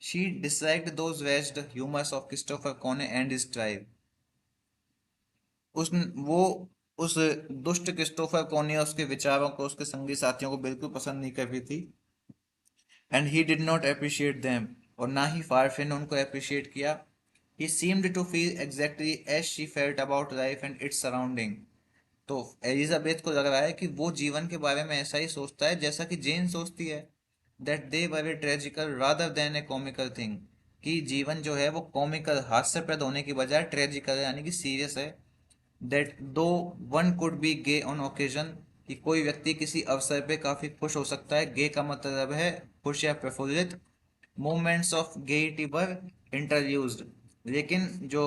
She disliked those based humours of Christopher कोने एंड हिज ट्राइब। उस वो उस दुष्ट क्रिस्टोफर कोने और उसके विचारों को, उसके संगी साथियों को बिल्कुल पसंद नहीं कर रही थी। And he did not appreciate them, और ना ही फारफे ने उनको अप्रिशिएट किया। He seemed to feel exactly as she felt about life and its surrounding. तो एलिजाबेथ को लग रहा है कि वो जीवन के बारे में ऐसा ही सोचता है जैसा कि जेन सोचती है, that they were a tragical rather than a comical thing, कि जीवन जो है वो कॉमिकल, हास्यप्रद होने की बजाय ट्रेजिकल है, यानी कि सीरियस है। That though one could be gay on occasion, कि कोई व्यक्ति किसी अवसर पे काफी खुश हो सकता है, गे का मतलब है खुश या प्रफुल्लित। मोमेंट्स ऑफ गेइटी वर इंटरयूज्ड, लेकिन जो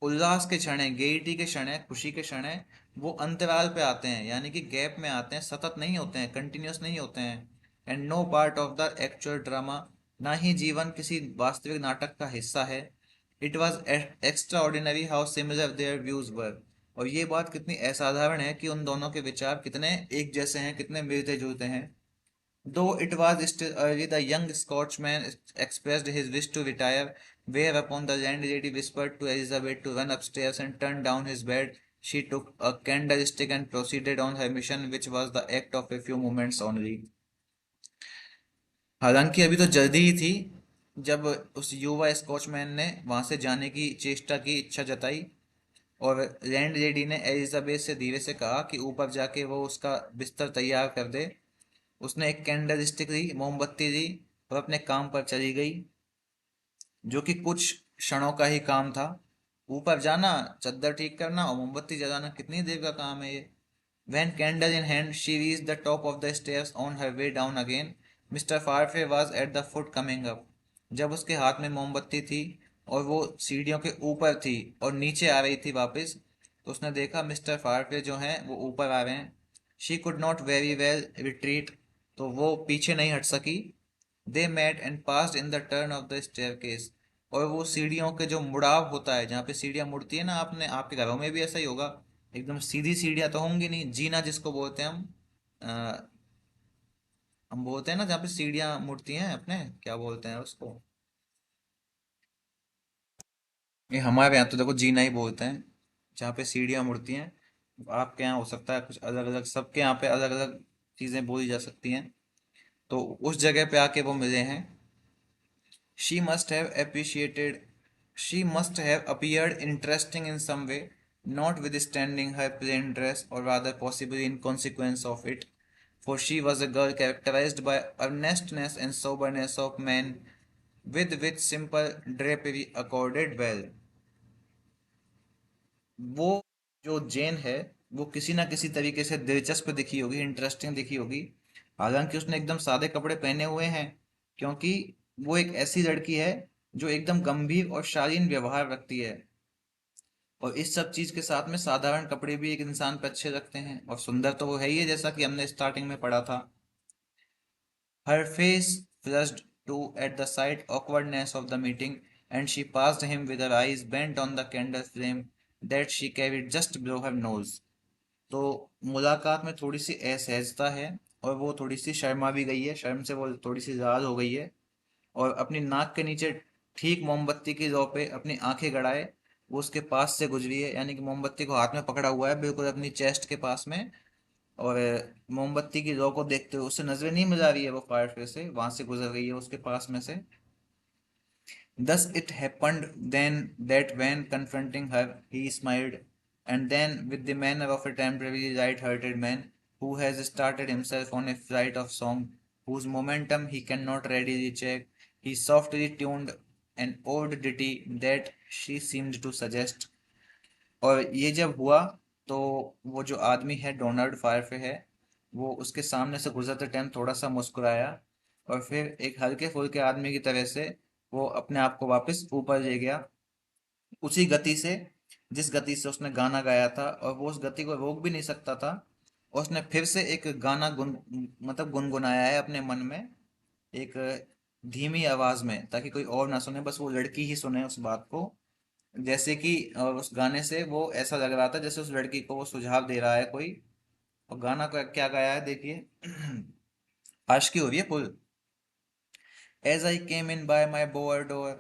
उल्लास के क्षण है, गेइटी के क्षण है, खुशी के क्षण है, वो अंतराल पे आते हैं, यानी कि गैप में आते हैं, सतत नहीं होते हैं, कंटिन्यूस नहीं होते हैं। And no part of the actual drama, ना ही जीवन किसी वास्तविक नाटक का हिस्सा है। It was extraordinary how similar their views were, और ये बात कितनी असाधारण है कि उन दोनों के विचार कितने एक जैसे हैं, कितने मिलते जुलते हैं। Though it was still early, the young Scotchman expressed his wish to retire, whereupon the landlady whispered to Elizabeth to run upstairs and turn down his bed. She took a candlestick and proceeded on her mission, which was the act of a few moments only. हालांकि अभी तो जल्दी ही थी जब उस युवा स्कॉचमैन ने वहां से जाने की चेष्टा की, इच्छा जताई, और लैंड लेडी ने एलिजाबेथ से धीरे से कहा कि ऊपर जाके वो उसका बिस्तर तैयार कर दे। उसने एक कैंडल स्टिक ली, मोमबत्ती ली, और अपने काम पर चली गई, जो कि कुछ क्षणों का ही काम था। ऊपर जाना, चद्दर ठीक करना और मोमबत्ती जलाना, कितनी देर का काम है ये। When candle in hand, she reached the top of the stairs on her way down again. Mr. Farfay was at the foot coming up. जब उसके हाथ में मोमबत्ती थी और वो सीढ़ियों के ऊपर थी और नीचे आ रही थी वापस, तो उसने देखा मिस्टर फारफे जो हैं वो ऊपर आ रहे हैं। She could not very well retreat, तो वो पीछे नहीं हट सकी। They met and passed in the turn of the staircase, और वो सीढ़ियों के जो मुड़ाव होता है, जहाँ पे सीढ़ियाँ मुड़ती है ना, आपने आपके घरों में भी ऐसा ही होगा, एकदम सीधी सीढ़ियाँ तो होंगी नहीं, जीना जिसको बोलते हैं अ, हम बोलते हैं ना जहाँ पे सीढ़ियाँ मुड़ती हैं, अपने क्या बोलते हैं उसको। ये हमारे यहाँ तो देखो जीना ही बोलते हैं, जहाँ पे सीढ़ियाँ मुड़ती हैं। आपके यहाँ हो सकता है कुछ अलग अलग, सबके यहाँ पे अलग अलग चीज़ें बोली जा सकती हैं। तो उस जगह पे आके वो मिले हैं। She must have appreciated, she must have appeared interesting in some way, notwithstanding her plain dress, or rather possibly in consequence of it, for she was a girl characterized by earnestness and soberness of man, with which simple drapery accorded well. वो जो जेन है, वो किसी ना किसी तरीके से दिलचस्प दिखी होगी, इंटरेस्टिंग दिखी होगी। हालांकि उसने एकदम सादे कपड़े पहने हुए हैं, क्योंकि वो एक ऐसी लड़की है जो एकदम गंभीर और शालीन व्यवहार रखती है। और इस सब चीज के साथ में साधारण कपड़े भी एक इंसान पे अच्छे लगते हैं, और सुंदर तो वो है ही है, जैसा कि हमने स्टार्टिंग में पढ़ा था। Her face flushed too at the slight awkwardness of the meeting, and she passed him with her eyes bent on the candle flame that she carried just below her nose. तो मुलाकात में थोड़ी सी असहजता है, और वो थोड़ी सी शर्मा भी गई है, शर्म से वो थोड़ी सी लाल हो गई है। और अपनी नाक के नीचे ठीक मोमबत्ती की लौ पे अपनी आंखें गड़ाए वो उसके पास से गुजरी है, यानी कि मोमबत्ती को हाथ में पकड़ा हुआ है बिल्कुल अपनी चेस्ट के पास में। और मोमबत्ती की लौ को देखते हुए उससे नजरें नहीं मिला रही है, वो फायर से वहां से गुजर गई है उसके पास में से। Thus it happened then that when confronting her, he smiled, and then, with the manner of a temporarily light-hearted man who has started himself on a flight of song whose momentum he cannot readily check, he softly tuned an old ditty that she seemed to suggest. और ये जब हुआ, तो वो जो आदमी है Donald फायरफे है, वो उसके सामने से गुजरते टाइम थोड़ा सा मुस्कुराया, और फिर एक हल्के फुल्के आदमी की तरह से वो अपने आप को वापस ऊपर ले गया, उसी गति से जिस गति से उसने गाना गाया था, और वो उस गति को रोक भी नहीं सकता था। और उसने फिर से एक गाना मतलब गुनगुनाया है अपने मन में, एक धीमी आवाज में, ताकि कोई और ना सुने, बस वो लड़की ही सुने उस बात को। जैसे कि उस गाने से वो ऐसा लग रहा था जैसे उस लड़की को वो सुझाव दे रहा है कोई। और गाना का क्या गाया है देखिए। आशिकी हो रही है full. As I came in by my bower door,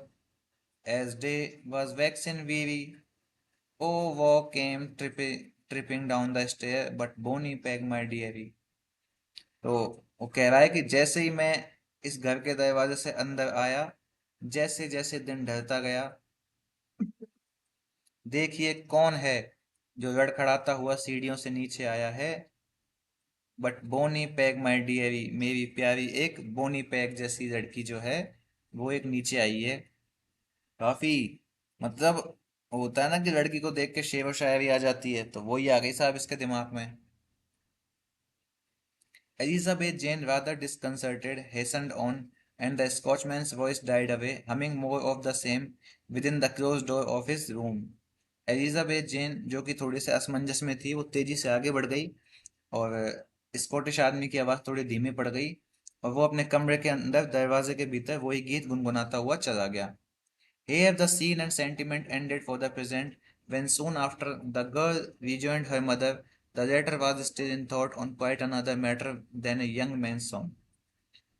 as day was waxing weary, oh walk came tripping down the stair, but Bonnie Peg my dearie। तो वो कह रहा है कि जैसे ही मैं इस घर के दरवाजे से अंदर आया, जैसे जैसे दिन ढलता गया, देखिए कौन है जो लड़खड़ाता हुआ सीढ़ियों से नीचे आया है। But bonnie Peg my dearie, मेरी प्यारी एक बोनी पैग जैसी लड़की जो है, वो एक नीचे आई है। काफी, मतलब होता है ना कि लड़की को देख के शेर व शायरी आ जाती है, तो वही आ गई साहब इसके दिमाग में। Elizabeth Jane, rather disconcerted, hastened on, and the Scotchman's voice died away, humming more of the same within the closed door of his room. Elizabeth Jane, जो कि थोड़ी सी असमंजस में थी, वो तेजी से आगे बढ़ गई, और स्कॉटिश आदमी की आवाज़ थोड़ी धीमी पड़ गई, और वो अपने कमरे के अंदर दरवाजे के भीतर वही गीत गुनगुनाता हुआ चला गया। Here the scene and sentiment ended for the present, when soon after the girl rejoined her mother. The latter was still in thought on quite another matter than a young man's song.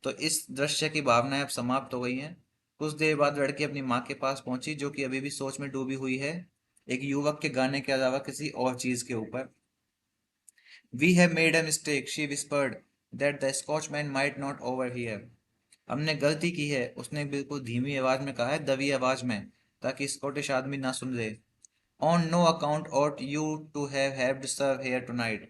तो इस दृश्य की भावनाएं अब समाप्त हो गई हैं। कुछ देर बाद लड़की अपनी माँ के पास पहुंची, जो कि अभी भी सोच में डूबी हुई है, एक युवक के गाने के अलावा किसी और चीज के ऊपर। We have made a mistake, she whispered, that the Scotchman might not overhear. हमने गलती की है, उसने बिल्कुल धीमी आवाज में कहा है, दबी आवाज में, ताकि स्कॉटिश आदमी ना सुन ले। On no account ought you to have had serve here tonight।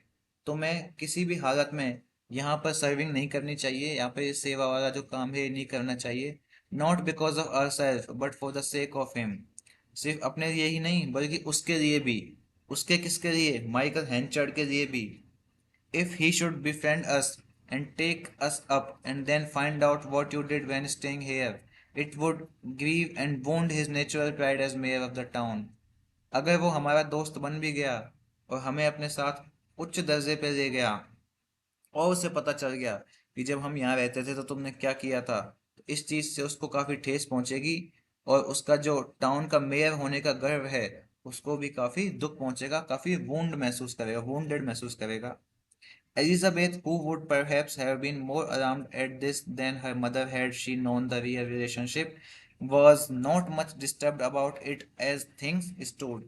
तुम्हें किसी भी हालत में यहाँ पर सर्विंग नहीं करनी चाहिए, यहाँ पे सेवा वाला जो काम है ये नहीं करना चाहिए। Not because of ourselves but for the sake of him। सिर्फ अपने लिए ही नहीं बल्कि उसके लिए भी। उसके किसके लिए? माइकल हैंचर्ड के लिए भी। If he should befriend us and take us up and then find out what you did when staying here, it would grieve and wound his natural pride as mayor of the town। अगर वो हमारा दोस्त बन भी गया और हमें अपने साथ उच्च दर्जे पे ले गया, और उसे पता चल गया कि जब हम यहाँ रहते थे तो तुमने क्या किया था, तो इस चीज से उसको काफी ठेस पहुंचेगी, और उसका जो टाउन का मेयर होने का गर्व है उसको भी काफी दुख पहुंचेगा, काफी वुंड महसूस करेगा, वुंडेड महसूस करेगा। Elizabeth, who would perhaps have been more alarmed at this than her mother had she known the real relationship, was not much disturbed about it as things stood.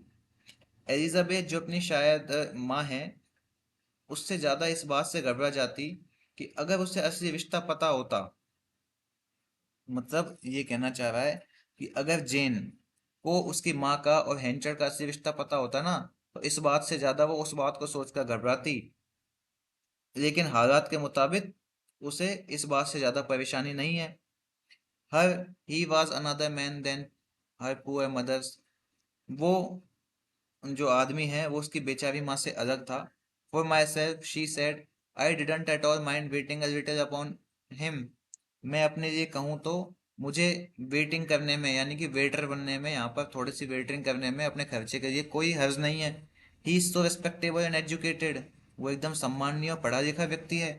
Elizabeth जो अपनी शायद माँ है, उससे ज्यादा इस बात से घबरा जाती कि अगर उसे असली रिश्ता पता होता। मतलब ये कहना चाह रहा है कि अगर जेन को उसकी माँ का और हेंचर का असली रिश्ता पता होता ना, तो इस बात से ज्यादा वो उस बात को सोचकर घबराती। लेकिन हालात के मुताबिक उसे इस बात से ज्यादा परेशानी नहीं है। Her he was another man than her poor mother's. वो जो आदमी है वो उसकी बेचारी माँ से अलग था। For my self she said, I didn't at all mind waiting a little upon him. मैं अपने लिए कहूँ तो मुझे वेटिंग करने में, यानी कि वेटर बनने में, यहाँ पर थोड़ी सी वेटिंग करने में अपने खर्चे के लिए कोई हर्ज नहीं है। He is so respectable and educated. वो एकदम सम्माननीय और पढ़ा लिखा व्यक्ति है।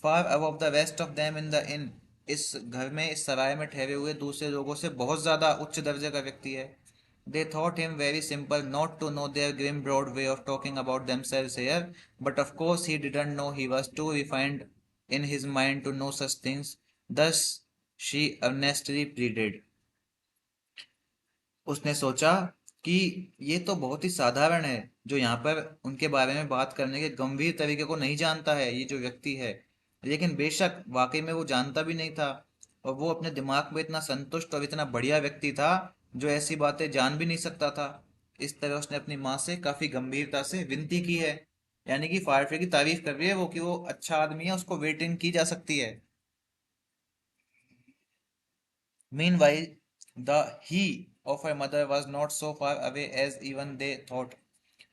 Far above the rest of them in the inn. इस घर में, इस सराय में ठहरे हुए दूसरे लोगों से बहुत ज्यादा उच्च दर्जे का व्यक्ति है। They thought him very simple not to know their grim broad way of talking about themselves here, but of course he didn't know he was too refined in his mind to know such things. Thus she earnestly pleaded. उसने सोचा कि ये तो बहुत ही साधारण है, जो यहाँ पर उनके बारे में बात करने के गंभीर तरीके को नहीं जानता है ये जो व्यक्ति है। लेकिन बेशक वाकई में वो जानता भी नहीं था, और वो अपने दिमाग में इतना संतुष्ट और इतना बढ़िया व्यक्ति था जो ऐसी बातें जान भी नहीं सकता था। इस तरह उसने अपनी माँ से काफी गंभीरता से विनती की है। यानी कि फारफे की तारीफ कर रही है वो कि वो अच्छा आदमी है, उसको वेटिंग की जा सकती है। Meanwhile, the he of her mother was not so far away as even they thought.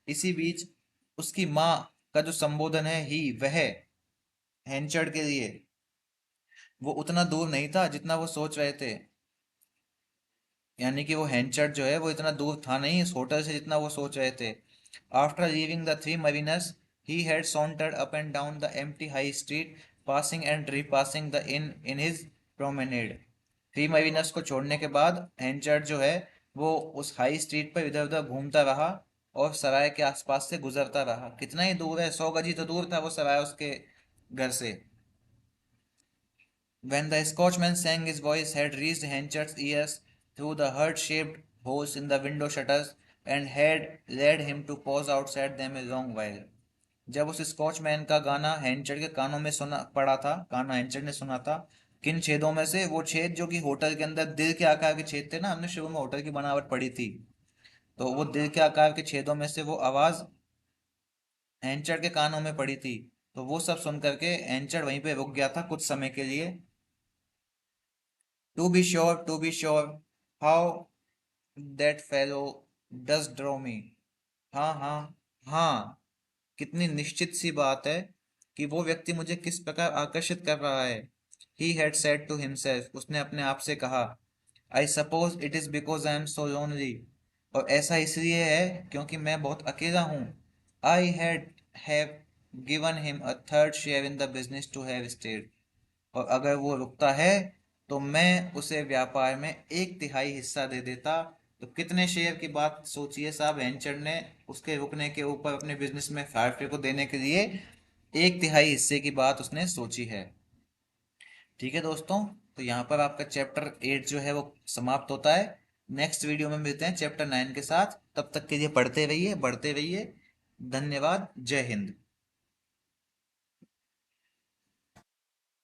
इसी बीच उसकी माँ का जो संबोधन है ही, वह हेंचर्ड के लिए, वो उतना दूर नहीं था जितना वो सोच रहे थे। यानी कि वो हेंचर्ड जो है वो इतना दूर था नहीं इस होटल से जितना वो सोच रहे थे। After leaving the three mariners he had sauntered up and down the empty high street, passing and repassing the inn in his promenade. Three mariners को छोड़ने के बाद हेंचर्ड जो है वो उस हाई स्ट्रीट पर इधर उधर घूमता रहा और सराय के आसपास से गुजरता रहा। कितना ही दूर है, 100 गज ही तो दूर था वो सराय उसके घर से। When the Scotchman sang, his voice had reached Henchard's ears through the heart-shaped holes in the window shutters and had led him to pause outside them a long while. जब उस स्कॉचमैन का गाना हैंचर्ड के कानों में सुना पड़ा था, गाना हैंचर्ड ने सुना था, किन छेदों में से, वो छेद जो कि होटल के अंदर दिल के आकार के छेद थे ना, हमने शुरू में होटल की बनावट पड़ी थी, तो वो दिल के आकार के छेदों में से वो आवाज हैंचर्ड के कानों में पड़ी थी। तो वो सब सुन करके हैंचर्ड वहीं पे रुक गया था कुछ समय के लिए। To be sure, how that fellow does draw me. हाँ हाँ हाँ, कितनी निश्चित सी बात है कि वो व्यक्ति मुझे किस प्रकार आकर्षित कर रहा है। He had said to himself, उसने अपने आप से कहा। I suppose it is because I am so lonely, और ऐसा इसलिए है क्योंकि मैं बहुत अकेला हूँ। I have given him a third share in the business to have stayed, और अगर वो रुकता है तो मैं उसे व्यापार में एक तिहाई हिस्सा दे देता। तो कितने शेयर की बात सोचिए साहब, वेंचर ने उसके रुकने के ऊपर अपने बिजनेस में फायरफ्री को देने के लिए एक तिहाई हिस्से की बात उसने सोची है। ठीक है दोस्तों, तो यहाँ पर आपका चैप्टर 8 जो है वो समाप्त होता है। नेक्स्ट वीडियो में मिलते हैं चैप्टर 9 के साथ। तब तक के लिए पढ़ते रहिए, बढ़ते रहिए। धन्यवाद। जय हिंद।